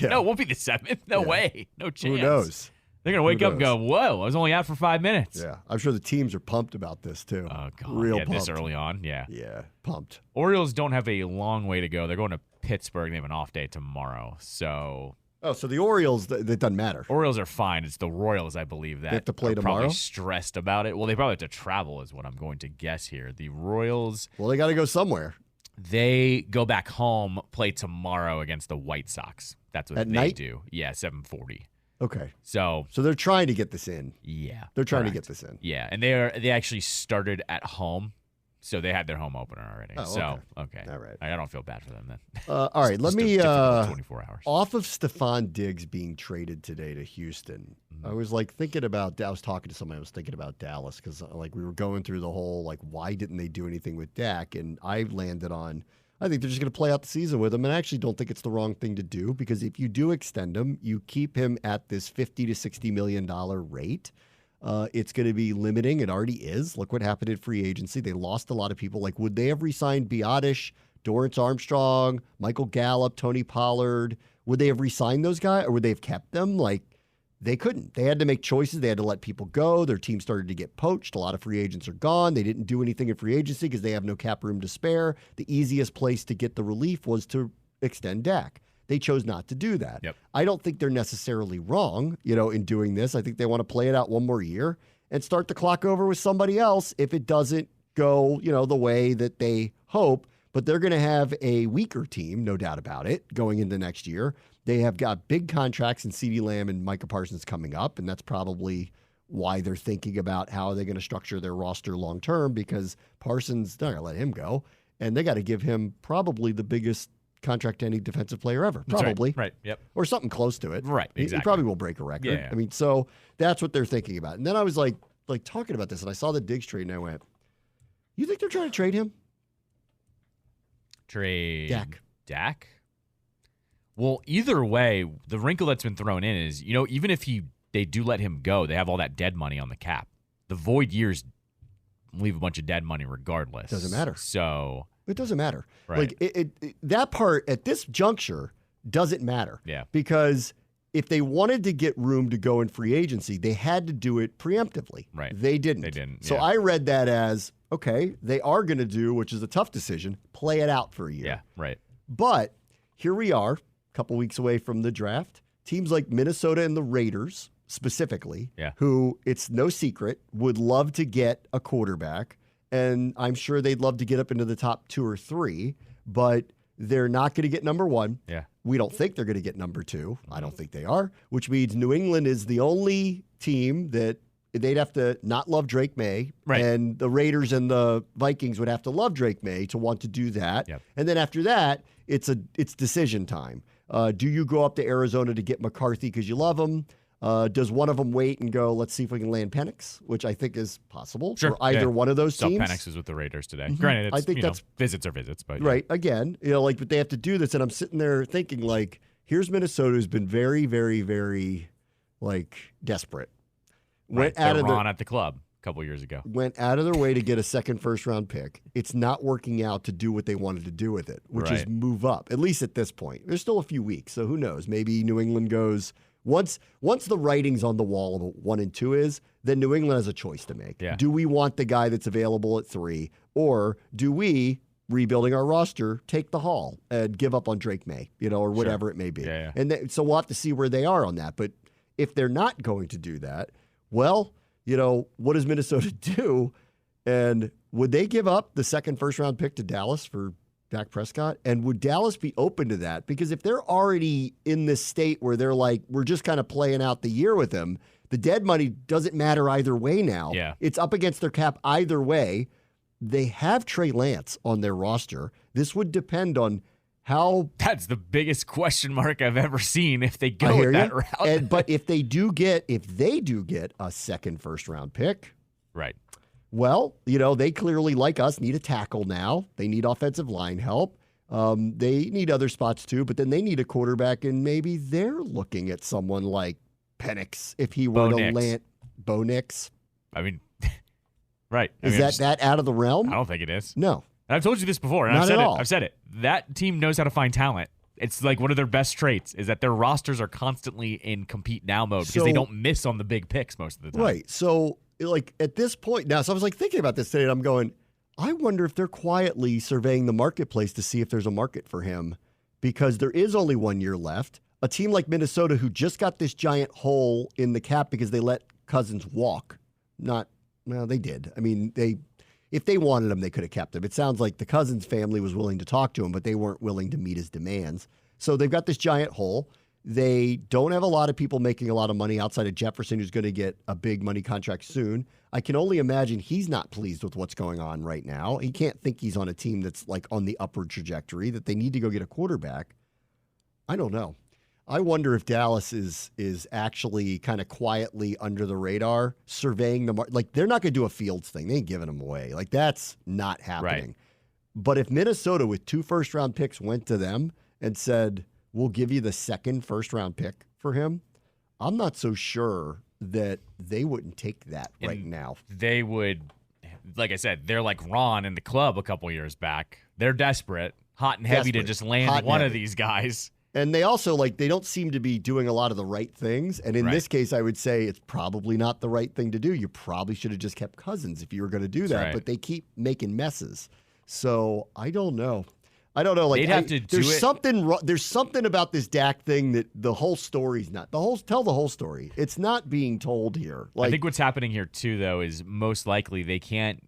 No, it won't be the seventh. No way. No chance. Who knows? They're going to wake up and go, whoa, I was only out for 5 minutes. Yeah. I'm sure the teams are pumped about this, too. Oh, God. Real pumped. This early on, yeah. Yeah, pumped. Orioles don't have a long way to go. They're going to Pittsburgh. They have an off day tomorrow. So the Orioles, that doesn't matter. Orioles are fine. It's the Royals, I believe, that they have to play tomorrow? Probably stressed about it. Well, they probably have to travel is what I'm going to guess here. The Royals. Well, they got to go somewhere. They go back home, play tomorrow against the White Sox. That's what At they night? do. Yeah, 7:40. Okay. So they're trying to get this in. Yeah. They're trying to get this in. Yeah, and they actually started at home. So they had their home opener already. Oh, okay. All right. I don't feel bad for them then. All right. Let me 24 hours. Off of Stefon Diggs being traded today to Houston. I was thinking about. I was talking to somebody. I was thinking about Dallas because we were going through the whole why didn't they do anything with Dak? And I landed on. I think they're just going to play out the season with him, and I actually don't think it's the wrong thing to do because if you do extend him, you keep him at this $50 to $60 million rate. It's going to be limiting. It already is. Look what happened in free agency. They lost a lot of people. Would they have re-signed Biotish, Dorrance Armstrong, Michael Gallup, Tony Pollard? Would they have re-signed those guys, or would they have kept them? They couldn't. They had to make choices. They had to let people go. Their team started to get poached. A lot of free agents are gone. They didn't do anything in free agency because they have no cap room to spare. The easiest place to get the relief was to extend Dak. They chose not to do that. Yep. I don't think they're necessarily wrong, in doing this. I think they want to play it out one more year and start the clock over with somebody else if it doesn't go, the way that they hope. But they're going to have a weaker team, no doubt about it, going into next year. They have got big contracts in CeeDee Lamb and Micah Parsons coming up, and that's probably why they're thinking about how they're going to structure their roster long term, because Parsons, they're not going to let him go, and they got to give him probably the biggest contract to any defensive player ever. Probably. Right. Yep. Or something close to it. Right. Exactly. He probably will break a record. Yeah. I mean, so that's what they're thinking about. And then I was like talking about this, and I saw the Diggs trade, and I went, you think they're trying to trade him? Trade Dak? Well, either way, the wrinkle that's been thrown in is, even if they do let him go, they have all that dead money on the cap. The void years leave a bunch of dead money regardless. Doesn't matter. So it doesn't matter. Right. Like that part at this juncture doesn't matter. Yeah. Because if they wanted to get room to go in free agency, they had to do it preemptively. Right. They didn't. They didn't. So yeah. I read that as, okay, they are going to do, which is a tough decision, play it out for a year. Yeah. Right. But here we are, a couple weeks away from the draft. Teams like Minnesota and the Raiders specifically, who it's no secret would love to get a quarterback. And I'm sure they'd love to get up into the top 2 or 3, but they're not going to get number 1. Yeah. We don't think they're going to get number 2. I don't think they are, which means New England is the only team that they'd have to not love Drake May. Right. And the Raiders and the Vikings would have to love Drake May to want to do that. Yep. And then after that, it's decision time. Do you go up to Arizona to get McCarthy because you love him? Does one of them wait and go, let's see if we can land Penix, which I think is possible for either one of those teams. Penix is with the Raiders today. Granted, it's, I think that's visits are visits, but right. Again, but they have to do this, and I'm sitting there thinking, here's Minnesota who's been very, very, very, desperate. Went out of Ron at the club a couple years ago. Went out of their way to get a second first-round pick. It's not working out to do what they wanted to do with it, which is move up, at least at this point. There's still a few weeks, so who knows? Maybe New England goes... Once the writing's on the wall of 1 and 2 is, then New England has a choice to make. Yeah. Do we want the guy that's available at 3, or do we, rebuilding our roster, take the haul and give up on Drake May, or whatever it may be? Yeah. And so we'll have to see where they are on that. But if they're not going to do that, well, what does Minnesota do? And would they give up the second first-round pick to Dallas for Dak Prescott? And would Dallas be open to that? Because if they're already in this state where they're we're just kind of playing out the year with him, the dead money doesn't matter either way now. Yeah. It's up against their cap either way. They have Trey Lance on their roster. This would depend on how... That's the biggest question mark I've ever seen if they go with that route. But if they do get a second first-round pick... Right. Well, they clearly, like us, need a tackle now. They need offensive line help. They need other spots too, but then they need a quarterback, and maybe they're looking at someone like Penix if he were to land Bo Nix. I mean, right. Is that out of the realm? I don't think it is. No. And I've told you this before, and Not at all. I've said it. That team knows how to find talent. It's one of their best traits is that their rosters are constantly in compete now mode because they don't miss on the big picks most of the time. Right. So, at this point now, so I was thinking about this today, and I'm going, I wonder if they're quietly surveying the marketplace to see if there's a market for him, because there is only 1 year left. A team like Minnesota, who just got this giant hole in the cap because they let Cousins walk. They did. I mean, if they wanted him, they could have kept him. It sounds like the Cousins family was willing to talk to him, but they weren't willing to meet his demands. So they've got this giant hole. They don't have a lot of people making a lot of money outside of Jefferson, who's going to get a big money contract soon. I can only imagine he's not pleased with what's going on right now. He can't think he's on a team that's on the upward trajectory, that they need to go get a quarterback. I don't know. I wonder if Dallas is actually kind of quietly under the radar, surveying the market. They're not going to do a Fields thing. They ain't giving him away. That's not happening. Right. But if Minnesota with 2 first-round picks went to them and said, we'll give you the second first-round pick for him, I'm not so sure that they wouldn't take that right now. They would, like I said, they're like Ron in the club a couple years back. They're desperate, hot and heavy to just land one of these guys. And they also, they don't seem to be doing a lot of the right things. And in this case, I would say it's probably not the right thing to do. You probably should have just kept Cousins if you were going to do that. Right. But they keep making messes. So I don't know. They'd have to do it. There's something about this Dak thing that the whole story's not. Tell the whole story. It's not being told here. I think what's happening here, too, though, is most likely they can't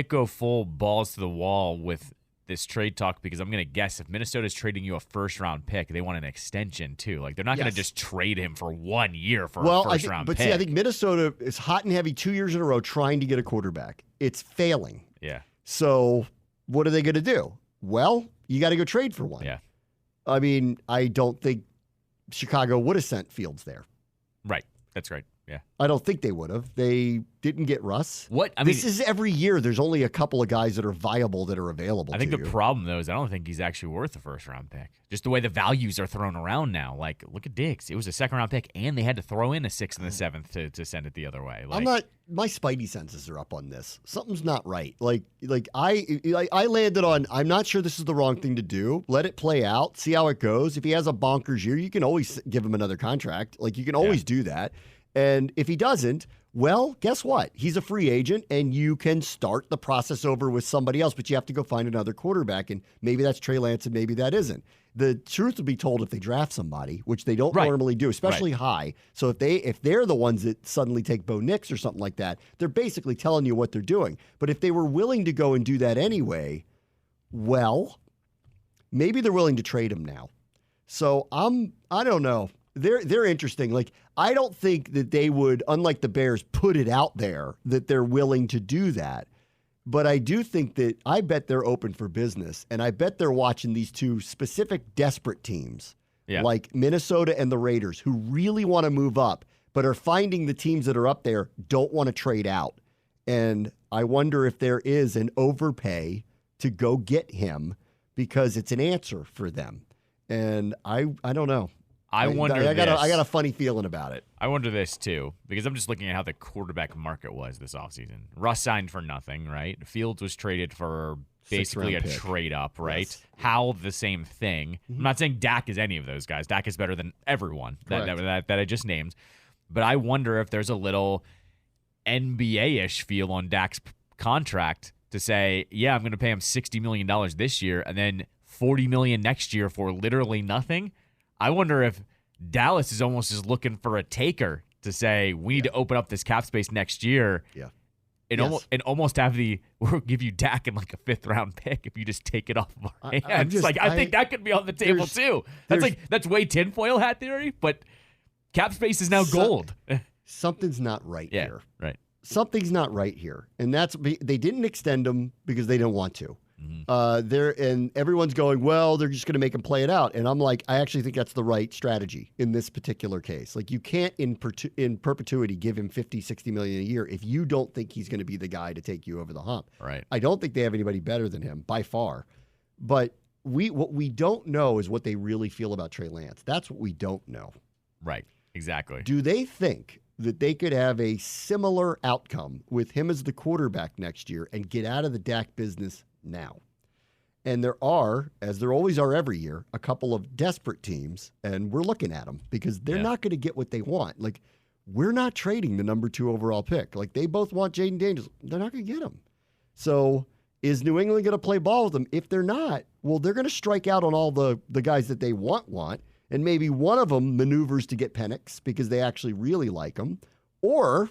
go full balls to the wall with this trade talk, because I'm going to guess if Minnesota's trading you a first-round pick, they want an extension, too. They're not going to just trade him for 1 year for a first-round pick. But see, I think Minnesota is hot and heavy 2 years in a row trying to get a quarterback. It's failing. Yeah. So what are they going to do? Well, you got to go trade for one. Yeah. I mean, I don't think Chicago would have sent Fields there. Right. That's right. Yeah. I don't think they would have. They didn't get Russ. This is every year. There's only a couple of guys that are viable that are available. I think the problem, though, is I don't think he's actually worth a first-round pick. Just the way the values are thrown around now. Look at Diggs. It was a second-round pick, and they had to throw in a 6th and a 7th to send it the other way. My spidey senses are up on this. Something's not right. I landed on, I'm not sure this is the wrong thing to do. Let it play out. See how it goes. If he has a bonkers year, you can always give him another contract. You can always do that. And if he doesn't, well, guess what? He's a free agent, and you can start the process over with somebody else, but you have to go find another quarterback, and maybe that's Trey Lance, and maybe that isn't. The truth will be told if they draft somebody, which they don't normally do, especially high. So if they're the ones that suddenly take Bo Nix or something like that, they're basically telling you what they're doing. But if they were willing to go and do that anyway, well, maybe they're willing to trade him now. So I don't know. They're interesting. I don't think that they would, unlike the Bears, put it out there that they're willing to do that. But I do think that I bet they're open for business, and I bet they're watching these two specific desperate teams, like Minnesota and the Raiders, who really want to move up, but are finding the teams that are up there don't want to trade out. And I wonder if there is an overpay to go get him because it's an answer for them. And I don't know. I wonder. I got a funny feeling about it. I wonder this too, because I'm just looking at how the quarterback market was this offseason. Russ signed for nothing, right? Fields was traded for basically a trade up, right? Yes. Howell, the same thing. Mm-hmm. I'm not saying Dak is any of those guys. Dak is better than everyone that I just named. But I wonder if there's a little NBA-ish feel on Dak's contract to say, yeah, I'm going to pay him $60 million this year and then $40 million next year for literally nothing. I wonder if Dallas is almost just looking for a taker to say, we need to open up this cap space next year. Yeah. And almost have we'll give you Dak in a 5th-round pick if you just take it off of our hands. I think that could be on the table too. That's way tinfoil hat theory, but cap space is now gold. Something's not right here. Right. Something's not right here. And they didn't extend him because they didn't want to. Mm-hmm. And everyone's going, well, they're just going to make him play it out. And I'm like, I actually think that's the right strategy in this particular case. You can't in perpetuity give him $50-60 million a year if you don't think he's going to be the guy to take you over the hump. Right. I don't think they have anybody better than him by far. But what we don't know is what they really feel about Trey Lance. That's what we don't know. Right. Exactly. Do they think that they could have a similar outcome with him as the quarterback next year and get out of the Dak business now? And there are, as there always are every year, a couple of desperate teams, and we're looking at them because they're not going to get what they want. We're not trading the number 2 overall pick. They both want Jaden Daniels. They're not going to get him. So is New England going to play ball with them? If they're not, well, they're going to strike out on all the guys that they want, and maybe one of them maneuvers to get Penix because they actually really like him. Or,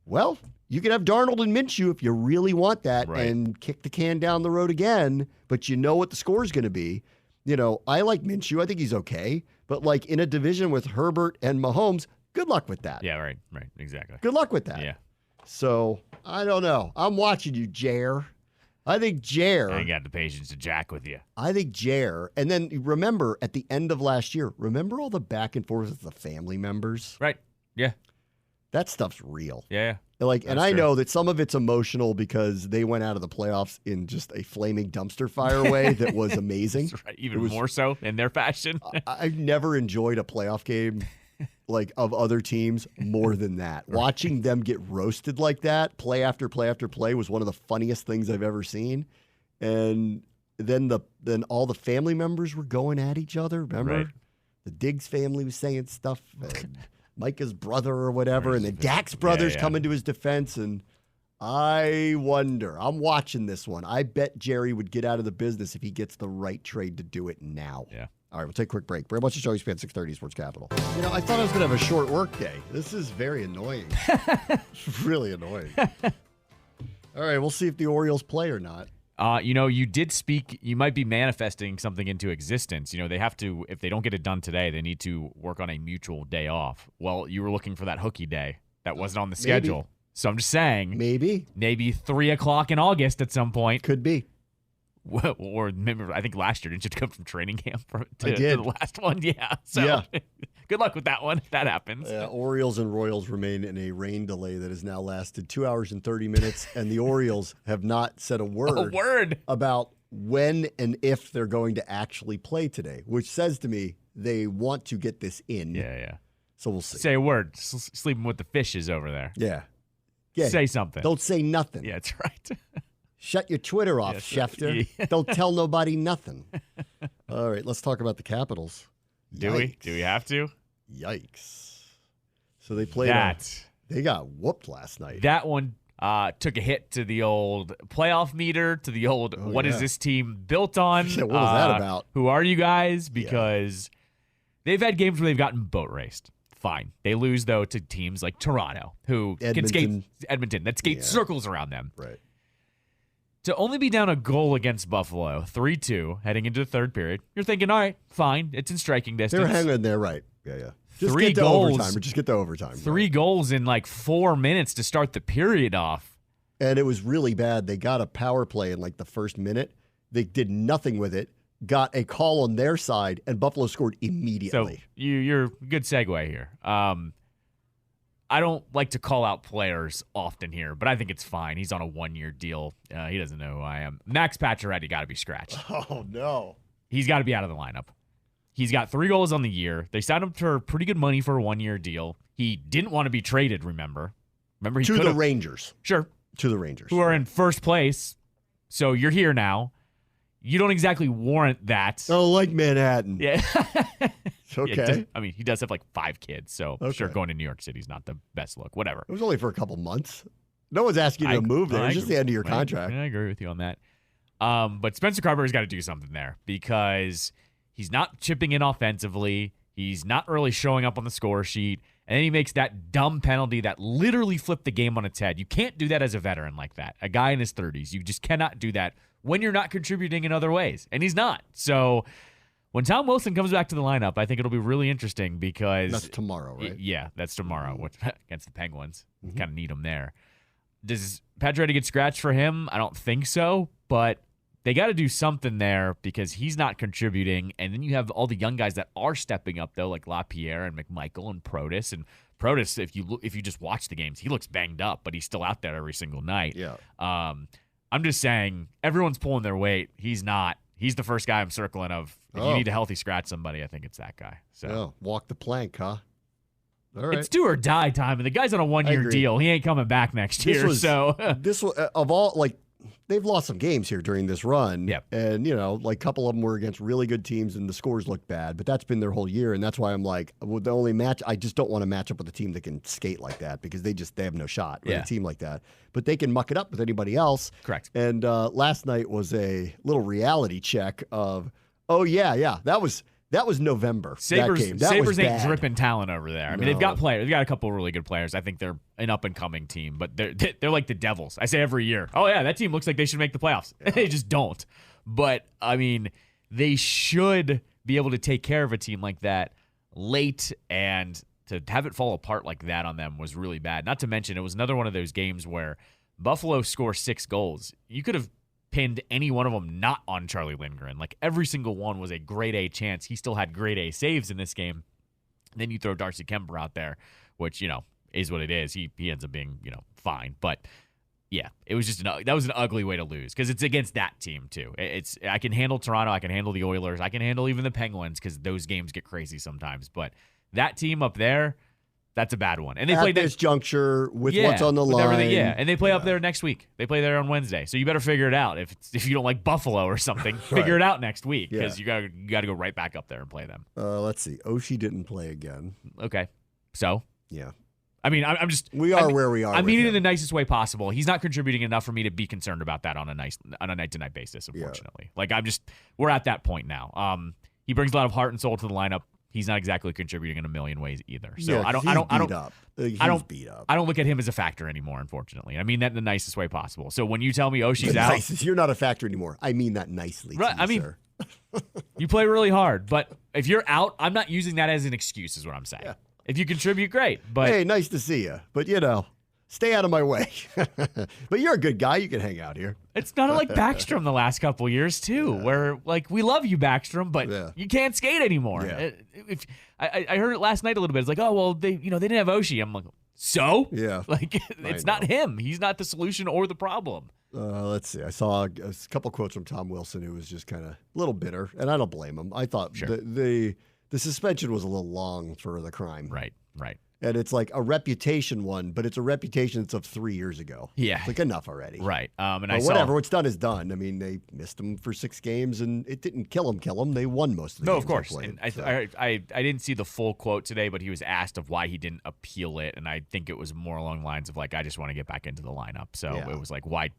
well, you can have Darnold and Minshew if you really want that and kick the can down the road again, but you know what the score is going to be. I like Minshew. I think he's okay. But in a division with Herbert and Mahomes, good luck with that. Yeah, right, exactly. Good luck with that. Yeah. So, I don't know. I'm watching you, Jair. I think Jair. I ain't got the patience to jack with you. I think Jair. And then remember, at the end of last year, remember all the back and forth with the family members? Right. Yeah. That stuff's real. Yeah. And I know that some of it's emotional because they went out of the playoffs in just a flaming dumpster fire way that was amazing. That's right. Even more so in their fashion. I've never enjoyed a playoff game of other teams more than that. Right. Watching them get roasted like that, play after play after play, was one of the funniest things I've ever seen. And then all the family members were going at each other. Remember, Right. the Diggs family was saying stuff. And Micah's brother or whatever, and then Dak's brothers coming to his defense. And I wonder. I'm watching this one. I bet Jerry would get out of the business if he gets the right trade to do it now. Yeah. All right, we'll take a quick break. Bram, what's the show? ESPN 630 Sports Capital. You know, I thought I was going to have a short work day. This is very annoying. It's really annoying. All right, we'll see if the Orioles play or not. You did speak. You might be manifesting something into existence. They have to, if they don't get it done today, they need to work on a mutual day off. Well, you were looking for that hookie day. That wasn't on the schedule. So I'm just saying. Maybe 3 o'clock in August at some point. Could be. Or remember, I think last year, didn't you come from training camp to I did. the last one? Yeah. So Yeah. Good luck with that one if that happens. Orioles and Royals remain in a rain delay that has now lasted 2 hours and 30 minutes, and the Orioles have not said a word about when and if they're going to actually play today, which says to me they want to get this in. Yeah. So we'll see. Say a word. Sleeping with the fishes over there. Yeah. Say something. Don't say nothing. Yeah, that's right. Shut your Twitter off, Schefter. Yeah. Don't tell nobody nothing. All right, let's talk about the Capitals. Do we? Do we have to? Yikes. So they played they got whooped last night. That one took a hit to the old playoff meter, to the old what is this team built on? Yeah, what was that about? Who are you guys? Because they've had games where they've gotten boat raced. Fine. They lose, though, to teams like Toronto, who can skate Edmonton, that skate circles around them. Right. To only be down a goal against Buffalo, 3-2, heading into the third period, you're thinking, all right, fine, it's in striking distance. They're hanging there, right. Yeah. Just 3 get to goals. overtime. Just get to overtime. 3 goals in like 4 minutes to start the period off. And it was really bad. They got a power play in like the first minute. They did nothing with it. Got a call on their side, and Buffalo scored immediately. So you're good segue here. I don't like to call out players often here, but I think it's fine. He's on a 1-year deal. He doesn't know who I am. Max Pacioretty got to be scratched. Oh, no. He's got to be out of the lineup. He's got 3 goals on the year. They signed him for pretty good money for a 1-year deal. He didn't want to be traded, remember? He to the Rangers. Sure. To the Rangers. Who are in first place. So you're here now. You don't exactly warrant that. Oh, like Manhattan. Yeah. Okay. Yeah, he does have like 5 kids, so sure, going to New York City is not the best look. Whatever. It was only for a couple months. No one's asking you to move there. It's just the end of your contract. I agree with you on that. But Spencer Carber's got to do something there because he's not chipping in offensively. He's not really showing up on the score sheet. And then he makes that dumb penalty that literally flipped the game on its head. You can't do that as a veteran like that. A guy in his 30s. You just cannot do that when you're not contributing in other ways. And he's not. So when Tom Wilson comes back to the lineup, I think it'll be really interesting because that's tomorrow, right? Yeah, that's tomorrow against the Penguins. Kind of need him there. Does Pacioretty get scratched for him? I don't think so, but they got to do something there because he's not contributing. And then you have all the young guys that are stepping up, though, like LaPierre and McMichael and Protas. And Protas, if you just watch the games, he looks banged up, but he's still out there every single night. Yeah. I'm just saying, everyone's pulling their weight. He's not. He's the first guy I'm circling of. If you need to healthy scratch somebody, I think it's that guy. So walk the plank, huh? All right. It's do or die time, and the guy's on a 1-year deal. He ain't coming back next year. This was of all they've lost some games here during this run. Yep. And a couple of them were against really good teams, and the scores look bad. But that's been their whole year, and that's why I'm like, the only match I just don't want to match up with a team that can skate like that because they have no shot with a team like that. But they can muck it up with anybody else. Correct. And last night was a little reality check of, that was November. Sabres, that game. That Sabres was ain't bad. dripping talent over there. I mean, they've got players. They've got a couple of really good players. I think they're an up-and-coming team, but they're like the Devils. I say every year, that team looks like they should make the playoffs. Yeah. They just don't. But, I mean, they should be able to take care of a team like that late, and to have it fall apart like that on them was really bad. Not to mention, it was another one of those games where Buffalo scores 6 goals. You could have pinned any one of them not on Charlie Lindgren. Like, every single one was a grade A chance. He still had grade A saves in this game. And then you throw Darcy Kemper out there, which, is what it is. He ends up being, fine. But, yeah, it was just that was an ugly way to lose because it's against that team, too. I can handle Toronto. I can handle the Oilers. I can handle even the Penguins because those games get crazy sometimes. But that team up there, That's a bad one. And they at play this juncture with what's on the with line. everything, and they play up there next week. They play there on Wednesday, so you better figure it out. If you don't like Buffalo or something, figure it out next week because you got to go right back up there and play them. Let's see. Oshie didn't play again. Okay, so yeah. I mean, I'm just where we are. I mean it in the nicest way possible. He's not contributing enough for me to be concerned about that on a night-to-night basis. Unfortunately, we're at that point now. He brings a lot of heart and soul to the lineup. He's not exactly contributing in a million ways either. So I don't look at him as a factor anymore, unfortunately. I mean that in the nicest way possible. So when you tell me Oshie's out, you're not a factor anymore. I mean that nicely. Right, sir. You play really hard, but if you're out, I'm not using that as an excuse, is what I'm saying. Yeah. If you contribute, great. But hey, nice to see you. But stay out of my way. But you're a good guy. You can hang out here. It's kind of like Backstrom the last couple years too, where we love you, Backstrom, but you can't skate anymore. Yeah. I heard it last night a little bit. It's like, oh well, they didn't have Oshie. I'm like, so it's not him. He's not the solution or the problem. Let's see. I saw a couple quotes from Tom Wilson who was just kind of a little bitter, and I don't blame him. I thought the suspension was a little long for the crime. Right. And it's like a reputation one, but it's a reputation that's of 3 years ago. Yeah. It's like enough already. Right. What's done is done. I mean, they missed him for 6 games, and it didn't kill him. They won most of the games. No, of course. Played, and I didn't see the full quote today, but he was asked of why he didn't appeal it, and I think it was more along the lines of like, I just want to get back into the lineup. So it was like, why?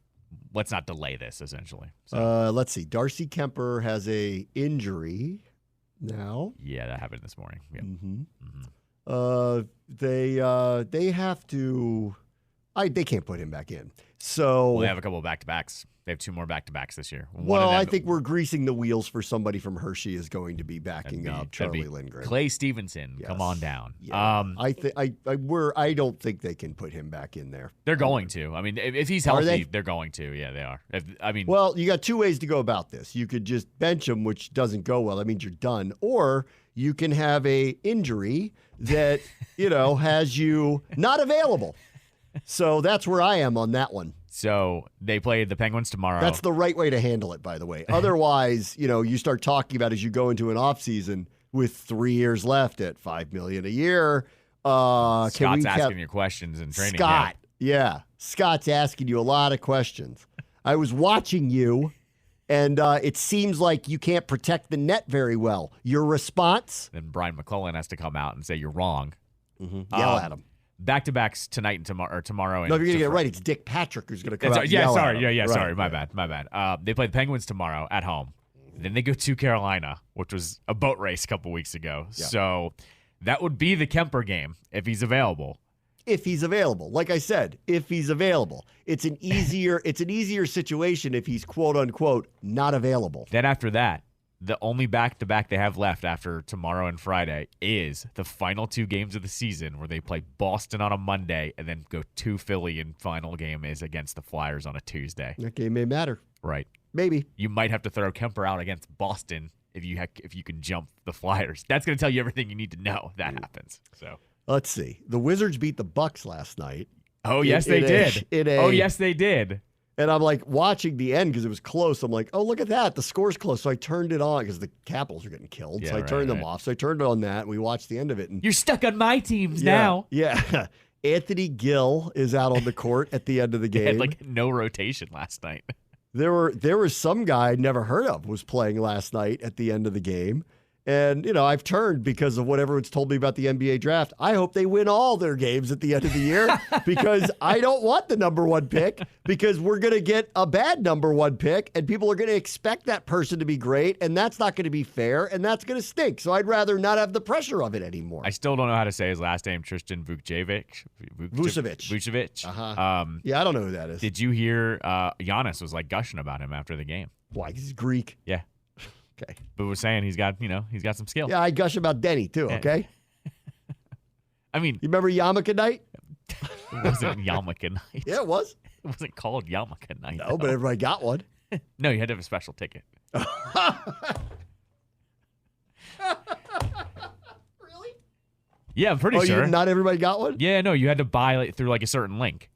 Let's not delay this, essentially. So. Let's see. Darcy Kemper has a injury now. Yeah, that happened this morning. Yep. They have to. They can't put him back in. So they have a couple of back-to-backs. They have 2 more back-to-backs this year. I think we're greasing the wheels for somebody from Hershey is going to be backing up Charlie Lindgren. Clay Stevenson, come on down. Yeah. I don't think they can put him back in there. They're going to. I mean, if he's healthy, they're going to. Yeah, they are. Well, you got 2 ways to go about this. You could just bench him, which doesn't go well. That means you're done. Or you can have a injury that has you not available. So that's where I am on that one. So they play the Penguins tomorrow. That's the right way to handle it, by the way. Otherwise, you start talking about as you go into an offseason with 3 years left at $5 million a year. Scott's asking you questions in training. Scott's asking you a lot of questions. I was watching you, and it seems like you can't protect the net very well. Your response? Then Brian McClellan has to come out and say you're wrong. Mm-hmm. Yell at him. Back-to-backs tonight and tomorrow. No, if you're going to get it right, it's Dick Patrick who's going to come out and yell at him. Sorry. My bad. They play the Penguins tomorrow at home. Then they go to Carolina, which was a boat race a couple weeks ago. Yeah. So that would be the Kemper game if he's available. If he's available. Like I said, if he's available. It's an easier situation if he's quote-unquote not available. Then after that, the only back-to-back they have left after tomorrow and Friday is the final 2 games of the season where they play Boston on a Monday and then go to Philly, and final game is against the Flyers on a Tuesday. That game may matter. Right. Maybe. You might have to throw Kemper out against Boston if you can jump the Flyers. That's going to tell you everything you need to know if that happens. So let's see. The Wizards beat the Bucks last night. Oh, yes, they did. Yes, they did. And I'm like watching the end because it was close. I'm like, oh, look at that. The score's close. So I turned it on because the Capitals are getting killed. So I turned them off. So I turned it on that, and we watched the end of it. And you're stuck on my teams now. Yeah. Anthony Gill is out on the court at the end of the game. He had no rotation last night. There was some guy I'd never heard of was playing last night at the end of the game. And, I've turned because of what everyone's told me about the NBA draft. I hope they win all their games at the end of the year because I don't want the number 1 pick because we're going to get a bad number 1 pick and people are going to expect that person to be great, and that's not going to be fair, and that's going to stink. So I'd rather not have the pressure of it anymore. I still don't know how to say his last name, Tristan Vukcevic. Vucevic. Uh-huh. Yeah, I don't know who that is. Did you hear Giannis was gushing about him after the game? Why? He's Greek. Yeah. Okay. But we're saying he's got some skill. Yeah, I gush about Denny too, okay? I mean, you remember Yarmulke night? It wasn't Yarmulke night. Yeah, it was. It wasn't called Yarmulke night. No, but everybody got one. No, you had to have a special ticket. Really? Yeah, I'm pretty sure. Not everybody got one? Yeah, no, you had to buy through a certain link.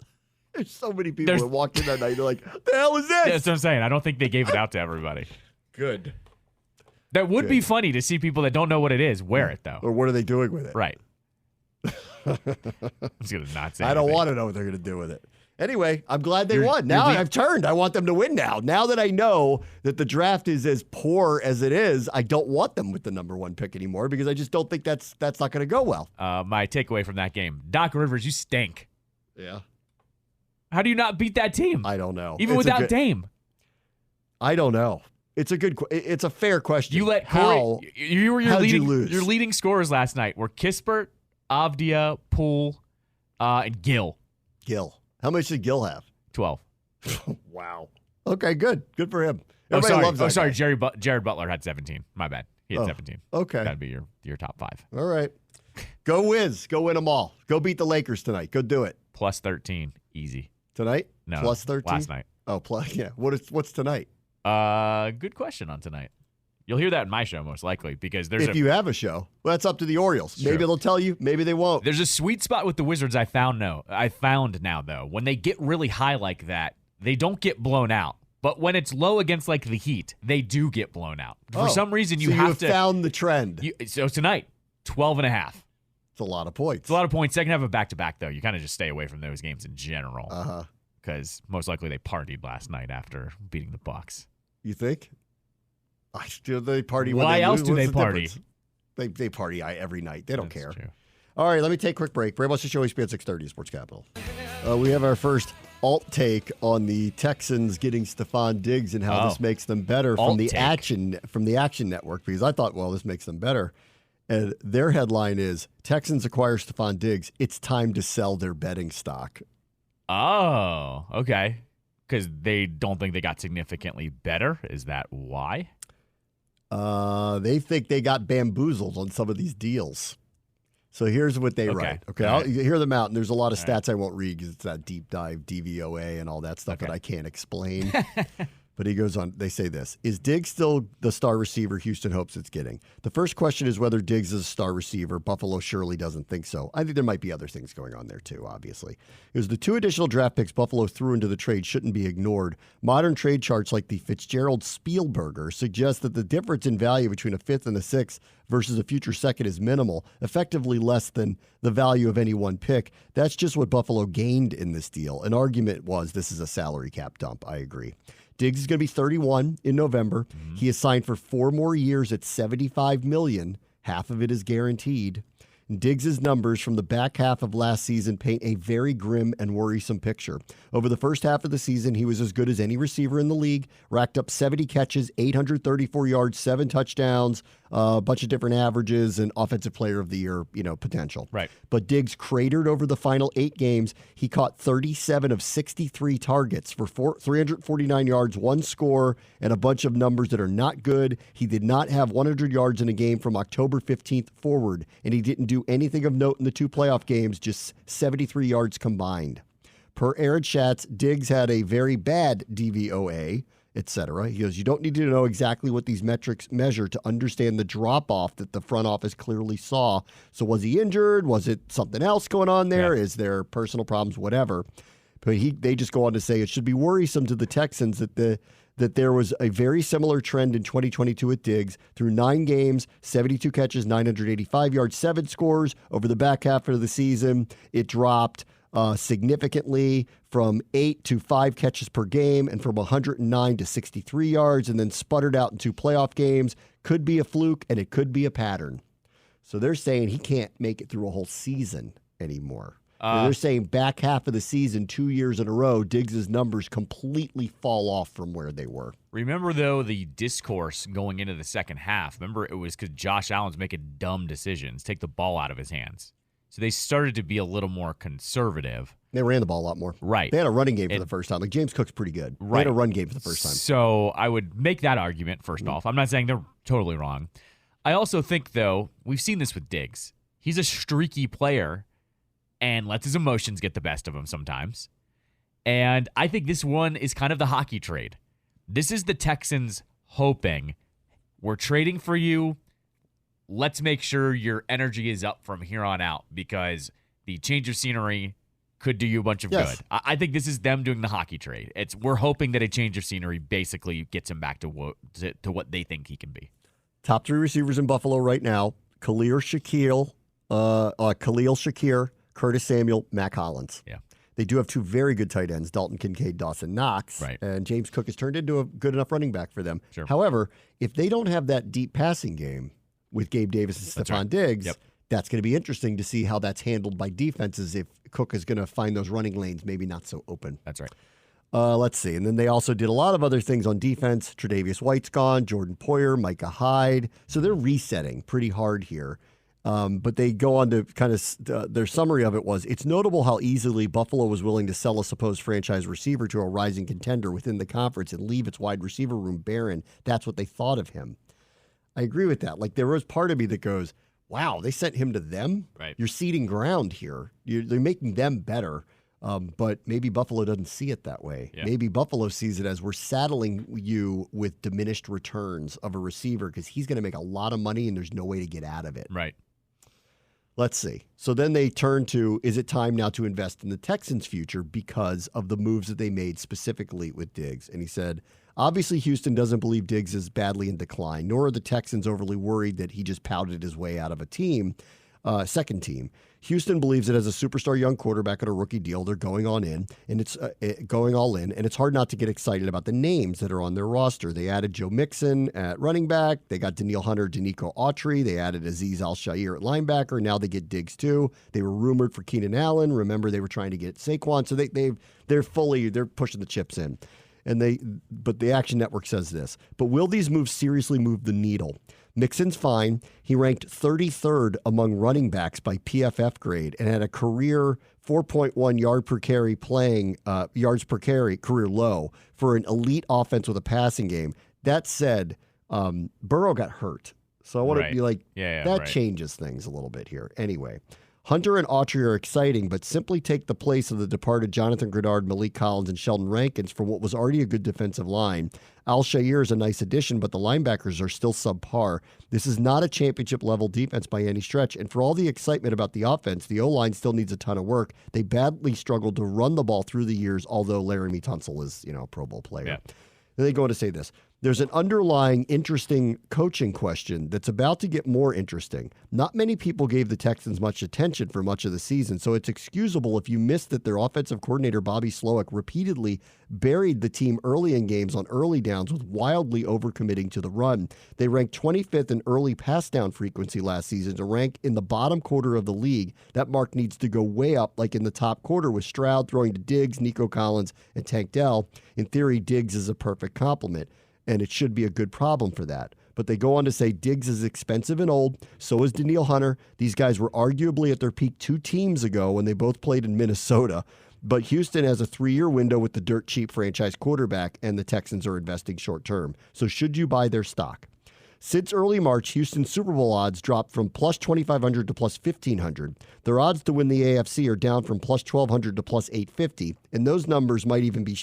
There's so many people that walked in that night. They're like, the hell is this? Yeah, that's what I'm saying. I don't think they gave it out to everybody. Good. That would be funny to see people that don't know what it is wear it, though. Or what are they doing with it? Right. just going to not say I don't anything. want to know what they're going to do with it. Anyway, I'm glad they won. Now I've turned. I want them to win now. Now that I know that the draft is as poor as it is, I don't want them with the number 1 pick anymore because I just don't think that's not going to go well. My takeaway from that game, Doc Rivers, you stink. Yeah. How do you not beat that team? I don't know. Even without Dame. I don't know. It's a fair question. You let How you were how'd you lose? Your leading scorers last night were Kispert, Avdia, Poole, and Gill. How much did Gill have? 12. Wow. Okay, good. Good for him. Everybody loves that guy. Jared Butler had 17. My bad. He had 17. Okay. That'd be your top 5. All right. Go Wiz. Go win them all. Go beat the Lakers tonight. Go do it. Plus 13. Easy. Tonight? No. Plus 13? Last night. Oh, yeah. What's tonight? Good question on tonight. You'll hear that in my show most likely because there's if you have a show. Well, that's up to the Orioles. Maybe they'll tell you. Maybe they won't. There's a sweet spot with the Wizards I found now though. When they get really high like that, they don't get blown out. But when it's low against like the Heat, they do get blown out. For some reason, you have to found the trend. So tonight, 12.5. It's a lot of points. It's a lot of points. Second half of back-to-back, though. You kind of just stay away from those games in general. Uh-huh. Because most likely they partied last night after beating the Bucks. You think? They party when Why they else lose? do they What's the party? difference? They party every night. They don't care. True. All right, let me take a quick break. Bram, what's the show? ESPN 630, Sports Capital. We have our first alt take on the Texans getting Stefon Diggs and how this makes them better from the Action Network, because I thought, well, this makes them better. And their headline is, Texans acquire Stefon Diggs. It's time to sell their betting stock. Oh, okay. Because they don't think they got significantly better. Is that why? They think they got bamboozled on some of these deals. So here's what they write. Okay, I'll hear them out, and there's a lot of stats I won't read because it's that deep dive DVOA and all that stuff that I can't explain. But he goes on, they say this. Is Diggs still the star receiver Houston hopes it's getting? The first question is whether Diggs is a star receiver. Buffalo surely doesn't think so. I think there might be other things going on there too, obviously. Because the 2 additional draft picks Buffalo threw into the trade shouldn't be ignored. Modern trade charts like the Fitzgerald-Spielberger suggest that the difference in value between a 5th and a 6th versus a future 2nd is minimal, effectively less than the value of any one pick. That's just what Buffalo gained in this deal. An argument was this is a salary cap dump. I agree. Diggs is going to be 31 in November. Mm-hmm. He is signed for 4 more years at $75 million. Half of it is guaranteed. Diggs' numbers from the back half of last season paint a very grim and worrisome picture. Over the first half of the season, he was as good as any receiver in the league, racked up 70 catches, 834 yards, 7 touchdowns, a bunch of different averages, and offensive player of the year, potential. Right. But Diggs cratered over the final 8 games. He caught 37 of 63 targets for 349 yards, 1 score, and a bunch of numbers that are not good. He did not have 100 yards in a game from October 15th forward, and he didn't do anything of note in the 2 playoff games, just 73 yards combined. Per Aaron Schatz, Diggs had a very bad DVOA, etc. He goes, you don't need to know exactly what these metrics measure to understand the drop-off that the front office clearly saw. So was he injured? Was it something else going on there? Yeah. Is there personal problems? Whatever. But they just go on to say it should be worrisome to the Texans that there was a very similar trend in 2022 with Diggs. Through 9 games, 72 catches, 985 yards, 7 scores. Over the back half of the season, it dropped significantly from 8 to 5 catches per game and from 109 to 63 yards, and then sputtered out in 2 playoff games. Could be a fluke, and it could be a pattern. So they're saying he can't make it through a whole season anymore. They're saying back half of the season, 2 years in a row, Diggs' numbers completely fall off from where they were. Remember, though, the discourse going into the second half. Remember, it was because Josh Allen's making dumb decisions, take the ball out of his hands. So they started to be a little more conservative. They ran the ball a lot more. Right. They had a running game for the first time. Like, James Cook's pretty good. Right. They had a run game for the first time. So I would make that argument, first off. I'm not saying they're totally wrong. I also think, though, we've seen this with Diggs. He's a streaky player and lets his emotions get the best of him sometimes. And I think this one is kind of the hockey trade. This is the Texans hoping, we're trading for you. Let's make sure your energy is up from here on out because the change of scenery could do you a bunch of good. I think this is them doing the hockey trade. We're hoping that a change of scenery basically gets him back to what they think he can be. Top 3 receivers in Buffalo right now, Khalil Shakir, Curtis Samuel, Mac Hollins. Yeah. They do have two very good tight ends, Dalton Kincaid, Dawson Knox. Right. And James Cook has turned into a good enough running back for them. Sure. However, if they don't have that deep passing game with Gabe Davis and Stefon Diggs, that's going to be interesting to see how that's handled by defenses if Cook is going to find those running lanes maybe not so open. That's right. Let's see. And then they also did a lot of other things on defense. Tre'Davious White's gone, Jordan Poyer, Micah Hyde. So they're resetting pretty hard here. But they go on to kind of their summary of it was, it's notable how easily Buffalo was willing to sell a supposed franchise receiver to a rising contender within the conference and leave its wide receiver room barren. That's what they thought of him. I agree with that. Like, there was part of me that goes, wow, they sent him to them? Right. You're ceding ground here. They're making them better. But maybe Buffalo doesn't see it that way. Yeah. Maybe Buffalo sees it as we're saddling you with diminished returns of a receiver because he's going to make a lot of money and there's no way to get out of it. Right. Let's see. So then they turn to, is it time now to invest in the Texans' future because of the moves that they made specifically with Diggs? And he said, obviously Houston doesn't believe Diggs is badly in decline, nor are the Texans overly worried that he just pouted his way out of a second team. Houston believes that as a superstar young quarterback on a rookie deal, they're going all in, and it's hard not to get excited about the names that are on their roster. They added Joe Mixon at running back. They got Danielle Hunter, Danico Autry. They added Azeez Al-Shaair at linebacker. Now they get Diggs too. They were rumored for Keenan Allen. Remember, they were trying to get Saquon. So they're pushing the chips in. But the Action Network says this. But will these moves seriously move the needle? Mixon's fine. He ranked 33rd among running backs by PFF grade and had a career 4.1 yards per carry, career low for an elite offense with a passing game. That said, Burrow got hurt. So I want to be like, that changes things a little bit here. Anyway, Hunter and Autry are exciting, but simply take the place of the departed Jonathan Grenard, Malik Collins, and Sheldon Rankins for what was already a good defensive line. Al-Shaair is a nice addition, but the linebackers are still subpar. This is not a championship-level defense by any stretch, and for all the excitement about the offense, the O-line still needs a ton of work. They badly struggled to run the ball through the years, although Laramie Tunsil is, a Pro Bowl player. Yeah. Then they go on to say this. There's an underlying interesting coaching question that's about to get more interesting. Not many people gave the Texans much attention for much of the season, so it's excusable if you missed that their offensive coordinator, Bobby Slowick, repeatedly buried the team early in games on early downs with wildly overcommitting to the run. They ranked 25th in early pass down frequency last season to rank in the bottom quarter of the league. That mark needs to go way up, like in the top quarter with Stroud throwing to Diggs, Nico Collins, and Tank Dell. In theory, Diggs is a perfect complement, and it should be a good problem for that. But they go on to say Diggs is expensive and old, so is Danielle Hunter. These guys were arguably at their peak 2 teams ago when they both played in Minnesota. But Houston has a 3-year window with the dirt cheap franchise quarterback, and the Texans are investing short term. So should you buy their stock? Since early March, Houston's Super Bowl odds dropped from plus 2,500 to plus 1,500. Their odds to win the AFC are down from plus 1,200 to plus 850, and those numbers might even be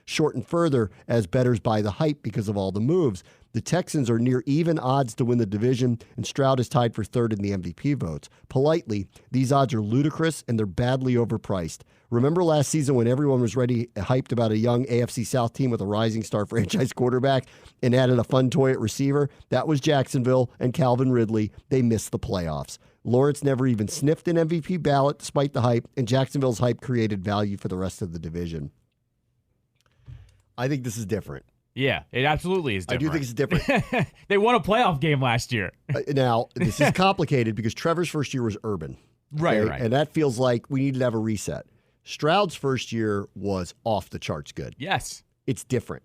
shortened further as bettors buy the hype because of all the moves. The Texans are near even odds to win the division, and Stroud is tied for third in the MVP votes. Politely, these odds are ludicrous, and they're badly overpriced. Remember last season when everyone was hyped about a young AFC South team with a rising star franchise quarterback and added a fun toy at receiver? That was Jacksonville and Calvin Ridley. They missed the playoffs. Lawrence never even sniffed an MVP ballot despite the hype, and Jacksonville's hype created value for the rest of the division. I think this is different. Yeah, it absolutely is different. I do think it's different. They won a playoff game last year. Now, this is complicated because Trevor's first year was Urban. Right. And that feels like we need to have a reset. Stroud's first year was off the charts good. Yes. It's different.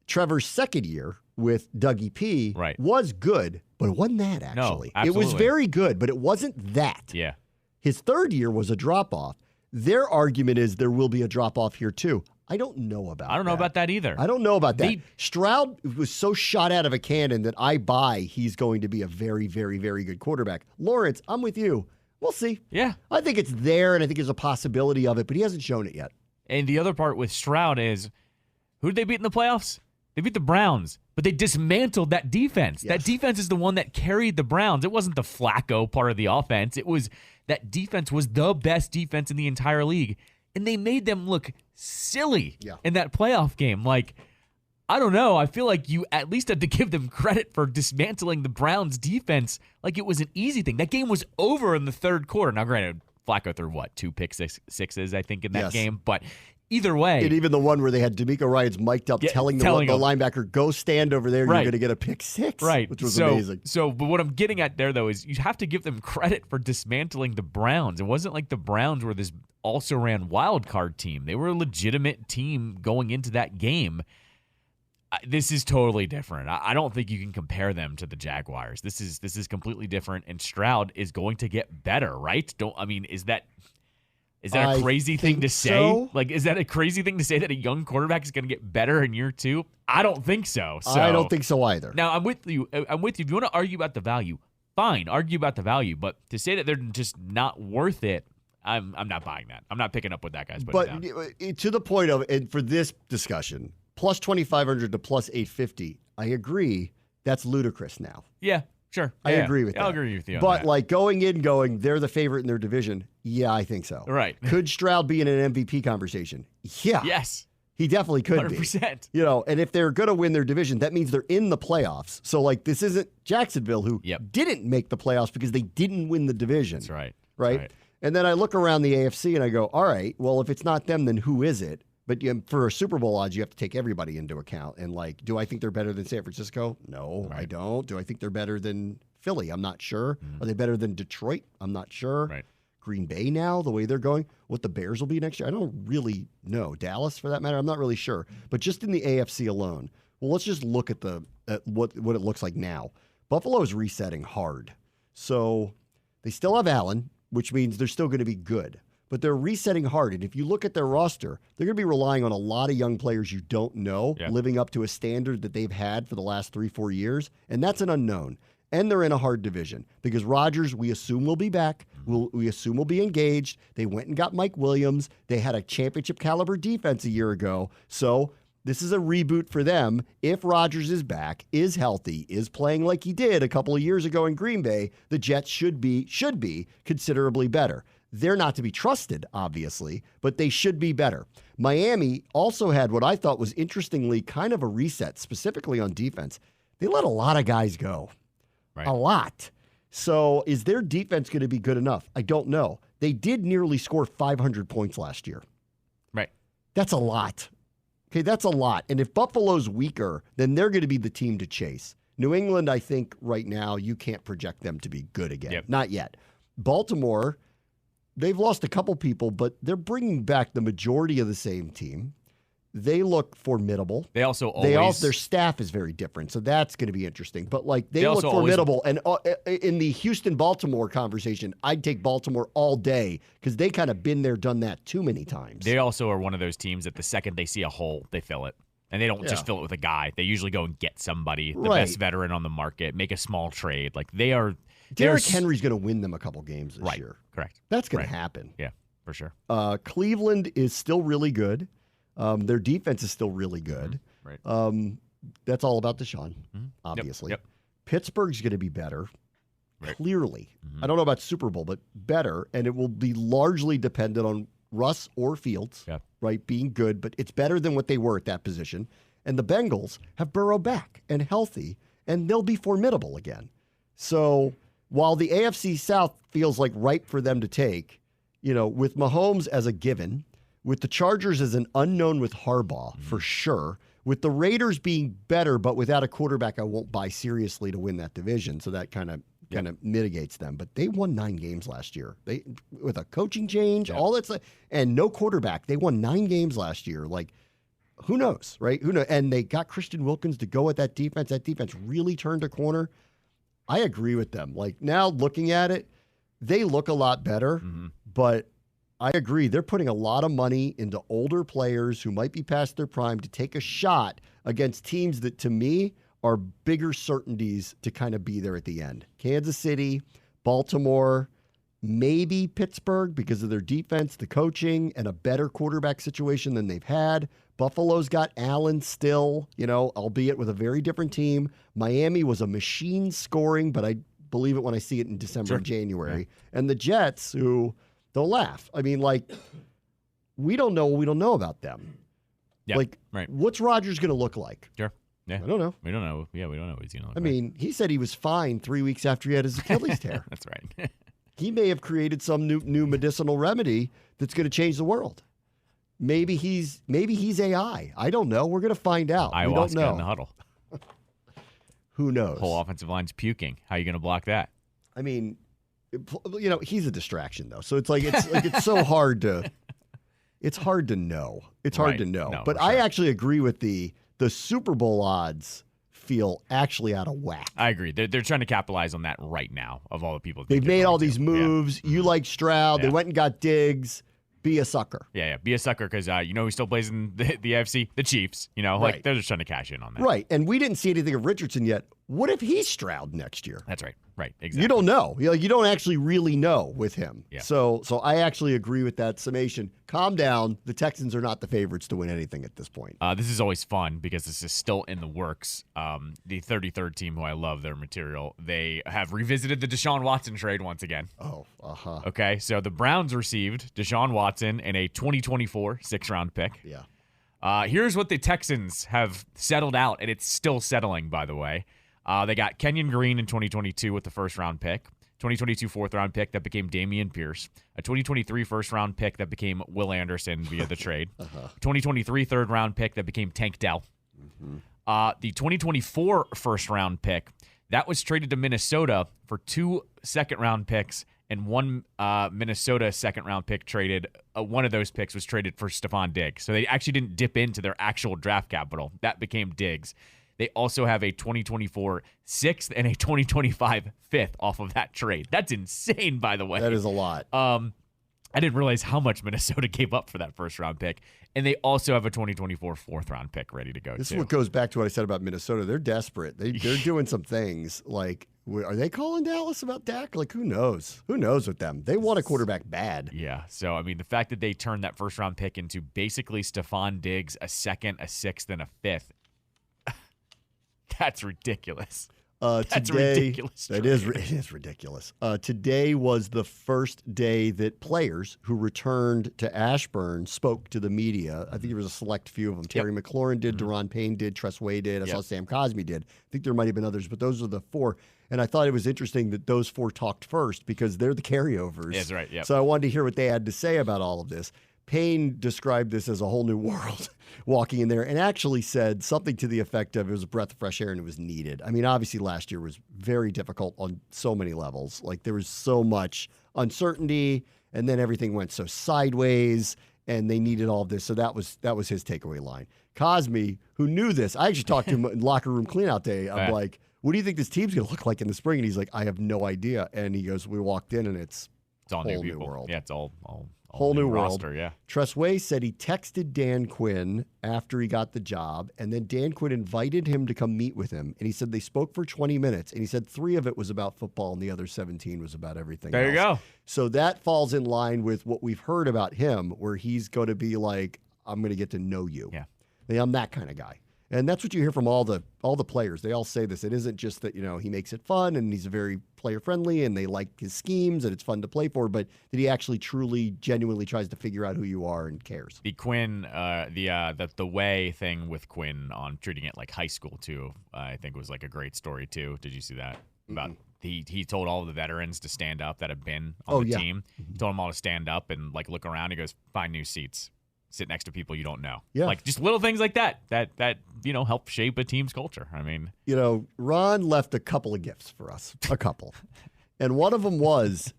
Trevor's second year with Dougie P was good, but it wasn't that, actually. No, it was very good, but it wasn't that. Yeah. His third year was a drop-off. Their argument is there will be a drop-off here, too. I don't know about that. I don't know about that either. I don't know about that. Stroud was so shot out of a cannon that I buy he's going to be a very, very, very good quarterback. Lawrence, I'm with you. We'll see. Yeah. I think it's there, and I think there's a possibility of it, but he hasn't shown it yet. And the other part with Stroud is, who did they beat in the playoffs? They beat the Browns, but they dismantled that defense. Yes. That defense is the one that carried the Browns. It wasn't the Flacco part of the offense. It was that defense was the best defense in the entire league. And they made them look silly in that playoff game. Like, I don't know. I feel like you at least had to give them credit for dismantling the Browns defense like it was an easy thing. That game was over in the third quarter. Now, granted, Flacco threw, 2 pick sixes, I think, in that Yes. game. But either way. And even the one where they had D'Amico Ryans mic'd up telling the linebacker, go stand over there, you're going to get a pick six. Right. Which was amazing. But what I'm getting at there, though, is you have to give them credit for dismantling the Browns. It wasn't like the Browns were this also-ran wild card team. They were a legitimate team going into that game. This is totally different. I don't think you can compare them to the Jaguars. This is completely different, and Stroud is going to get better, right? Is that a crazy thing to say? So. Like, is that a crazy thing to say that a young quarterback is going to get better in year 2? I don't think so. I don't think so either. Now, I'm with you. If you want to argue about the value, fine, argue about the value. But to say that they're just not worth it, I'm not buying that. I'm not picking up what that guy's putting down. But to the point of, and for this discussion, plus 2,500 to plus 850, I agree. That's ludicrous now. Yeah, sure. I agree with that. I'll agree with you on but that. like they're the favorite in their division. Yeah, I think so. Right. Could Stroud be in an MVP conversation? Yeah. Yes. He definitely could 100%. be. And if they're going to win their division, that means they're in the playoffs. So like this isn't Jacksonville who didn't make the playoffs because they didn't win the division. That's right. Right? And then I look around the AFC and I go, all right, well, if it's not them, then who is it? But for a Super Bowl odds, you have to take everybody into account. And like, do I think they're better than San Francisco? No, I don't. Do I think they're better than Philly? I'm not sure. Are they better than Detroit? I'm not sure. Right. Green Bay now, the way they're going, what the Bears will be next year, I don't really know. Dallas, for that matter, I'm not really sure. But just in the AFC alone, well, let's just look at what it looks like now. Buffalo is resetting hard. So they still have Allen, which means they're still going to be good. But they're resetting hard. And if you look at their roster, they're going to be relying on a lot of young players you don't know, living up to a standard that they've had for the last 3-4 years. And that's an unknown. And they're in a hard division because Rodgers, we assume, will be back. We assume will be engaged. They went and got Mike Williams. They had a championship caliber defense a year ago. So this is a reboot for them. If Rodgers is back, is healthy, is playing like he did a couple of years ago in Green Bay, the Jets should be considerably better. They're not to be trusted, obviously, but they should be better. Miami also had what I thought was interestingly kind of a reset, specifically on defense. They let a lot of guys go. Right. A lot. So is their defense going to be good enough? I don't know. They did nearly score 500 points last year. Right. That's a lot. Okay, that's a lot. And if Buffalo's weaker, then they're going to be the team to chase. New England, I think right now, you can't project them to be good again. Yep. Not yet. Baltimore, they've lost a couple people, but they're bringing back the majority of the same team. They look formidable. They also always... their staff is very different, so that's going to be interesting. But like they look formidable. And in the Houston-Baltimore conversation, I'd take Baltimore all day because they kind of been there, done that too many times. They also are one of those teams that the second they see a hole, they fill it. And they don't just fill it with a guy. They usually go and get somebody, the best veteran on the market, make a small trade. Like they are... Derrick Henry's going to win them a couple games this year. Correct. That's going to happen. Yeah, for sure. Cleveland is still really good. Their defense is still really good. Right. That's all about Deshaun, obviously. Yep. Pittsburgh's going to be better, clearly. I don't know about Super Bowl, but better. And it will be largely dependent on Russ or Fields, right, being good. But it's better than what they were at that position. And the Bengals have Burrow back and healthy, and they'll be formidable again. So while the AFC South feels like ripe for them to take, with Mahomes as a given, with the Chargers as an unknown with Harbaugh, for sure, with the Raiders being better, but without a quarterback I won't buy seriously to win that division, so that kind of mitigates them. But they won 9 games last year. They with a coaching change, all that's and no quarterback. They won 9 games last year. Like, who knows, right? Who knows? And they got Christian Wilkins to go at that defense. That defense really turned a corner. I agree with them. Like, now looking at it, they look a lot better, but I agree. They're putting a lot of money into older players who might be past their prime to take a shot against teams that, to me, are bigger certainties to kind of be there at the end. Kansas City, Baltimore, maybe Pittsburgh because of their defense, the coaching, and a better quarterback situation than they've had. Buffalo's got Allen still, albeit with a very different team. Miami was a machine scoring, but I believe it when I see it in December and January. Yeah. And the Jets, who... don't laugh. I mean, like, we don't know what we don't know about them. Yeah, what's Rodgers going to look like? Sure. Yeah. I don't know. We don't know. Yeah, we don't know what he's going to look like. I mean, he said he was fine 3 weeks after he had his Achilles tear. That's right. He may have created some new medicinal remedy that's going to change the world. Maybe he's AI. I don't know. We're going to find out. We don't Ayahuasca know. in the huddle. Who knows? Whole offensive line's puking. How are you going to block that? I mean, he's a distraction though. So it's so hard to. It's hard to know. It's hard to know. No, but I actually agree with the Super Bowl odds feel actually out of whack. I agree. They're trying to capitalize on that right now. Of all the people they've made all these moves. Yeah. You like Stroud. They went and got Diggs. Be a sucker. Yeah. Be a sucker because who still plays in the AFC? The Chiefs. Like they're just trying to cash in on that. Right. And we didn't see anything of Richardson yet. What if he's Stroud next year? That's right. Right. Exactly. You don't know. You don't actually really know with him. Yeah. So I actually agree with that summation. Calm down. The Texans are not the favorites to win anything at this point. This is always fun because this is still in the works. The 33rd team, who I love their material, they have revisited the Deshaun Watson trade once again. Oh, uh-huh. Okay, so the Browns received Deshaun Watson and a 2024 six-round pick. Yeah. Here's what the Texans have settled out, and it's still settling, by the way. They got Kenyon Green in 2022 with the first-round pick, 2022 fourth-round pick that became Dameon Pierce, a 2023 first-round pick that became Will Anderson via the trade, 2023 third-round pick that became Tank Dell. The 2024 first-round pick, that was traded to Minnesota for 2 second-round picks and 1 Minnesota second-round pick traded. One of those picks was traded for Stefon Diggs. So they actually didn't dip into their actual draft capital. That became Diggs. They also have a 2024 sixth and a 2025 fifth off of that trade. That's insane, by the way. That is a lot. I didn't realize how much Minnesota gave up for that first-round pick. And they also have a 2024 fourth-round pick ready to go, This too. is what goes back to what I said about Minnesota. They're desperate. They're doing some things. Like, are they calling Dallas about Dak? Like, who knows? Who knows with them? They want a quarterback bad. Yeah. So, I mean, the fact that they turned that first-round pick into basically Stefon Diggs, a second, a sixth, and a fifth, that's ridiculous. That's ridiculous. It is ridiculous. Today was the first day that players who returned to Ashburn spoke to the media. I think there was a select few of them. Terry McLaurin did, Deron Payne did, Tress Way did. I saw Sam Cosmi did. I think there might have been others, but those are the 4. And I thought it was interesting that those 4 talked first because they're the carryovers. That's right. Yep. So I wanted to hear what they had to say about all of this. Payne described this as a whole new world walking in there and actually said something to the effect of it was a breath of fresh air and it was needed. I mean, obviously last year was very difficult on so many levels. Like there was so much uncertainty and then everything went so sideways and they needed all of this. So that was his takeaway line. Cosmi, who knew this, I actually talked to him in locker room cleanout day. I'm like, what do you think this team's going to look like in the spring? And he's like, I have no idea. And he goes, we walked in and it's all whole new world. Yeah, it's all whole new world. roster, yeah. Tress Way said he texted Dan Quinn after he got the job, and then Dan Quinn invited him to come meet with him. And he said they spoke for 20 minutes, and he said 3 of it was about football, and the other 17 was about everything else. There you go. So that falls in line with what we've heard about him, where he's going to be like, I'm going to get to know you. Yeah. I'm that kind of guy. And that's what you hear from all the players. They all say this. It isn't just that, he makes it fun and he's very player friendly and they like his schemes and it's fun to play for, but that he actually truly, genuinely tries to figure out who you are and cares. The Quinn, the way thing with Quinn on treating it like high school too, I think was like a great story too. Did you see that? About he told all the veterans to stand up that have been on the team. He told them all to stand up and like look around. He goes, find new seats. Sit next to people you don't know. Yeah. Like just little things like that help shape a team's culture. I mean, Ron left a couple of gifts for us, a couple. And one of them was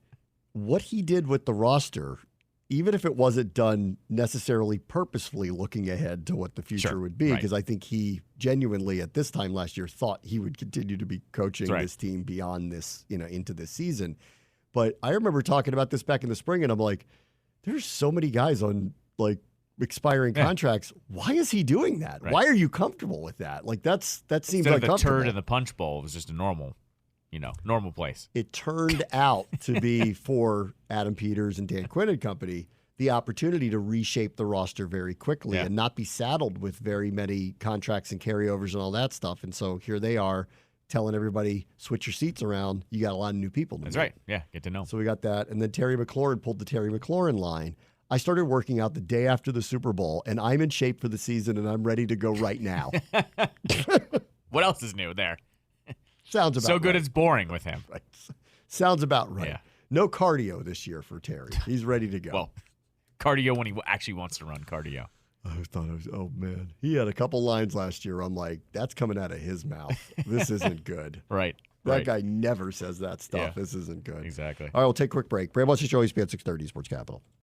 what he did with the roster, even if it wasn't done necessarily purposefully looking ahead to what the future would be, because I think he genuinely at this time last year thought he would continue to be coaching this team beyond this, into this season. But I remember talking about this back in the spring and I'm like, there's so many guys on like expiring contracts. Why is he doing that? Why are you comfortable with that? Like that seems instead of the uncomfortable. turd in the punch bowl, it was just a normal place. It turned out to be for Adam Peters and Dan Quinn and company the opportunity to reshape the roster very quickly and not be saddled with very many contracts and carryovers and all that stuff. And so here they are telling everybody, switch your seats around. You got a lot of new people. That's right. Yeah, get to know. So we got that. And then Terry McLaurin pulled the Terry McLaurin line. I started working out the day after the Super Bowl, and I'm in shape for the season, and I'm ready to go right now. What else is new there? Sounds about so good right. it's boring with him. Right. Sounds about right. Yeah. No cardio this year for Terry. He's ready to go. Well, cardio when he actually wants to run cardio. I thought it was, oh, man. He had a couple lines last year. I'm like, that's coming out of his mouth. This isn't good. Right. That guy never says that stuff. Yeah. This isn't good. Exactly. All right, we'll take a quick break. Bram, watch the show, ESPN 630 Sports Capital.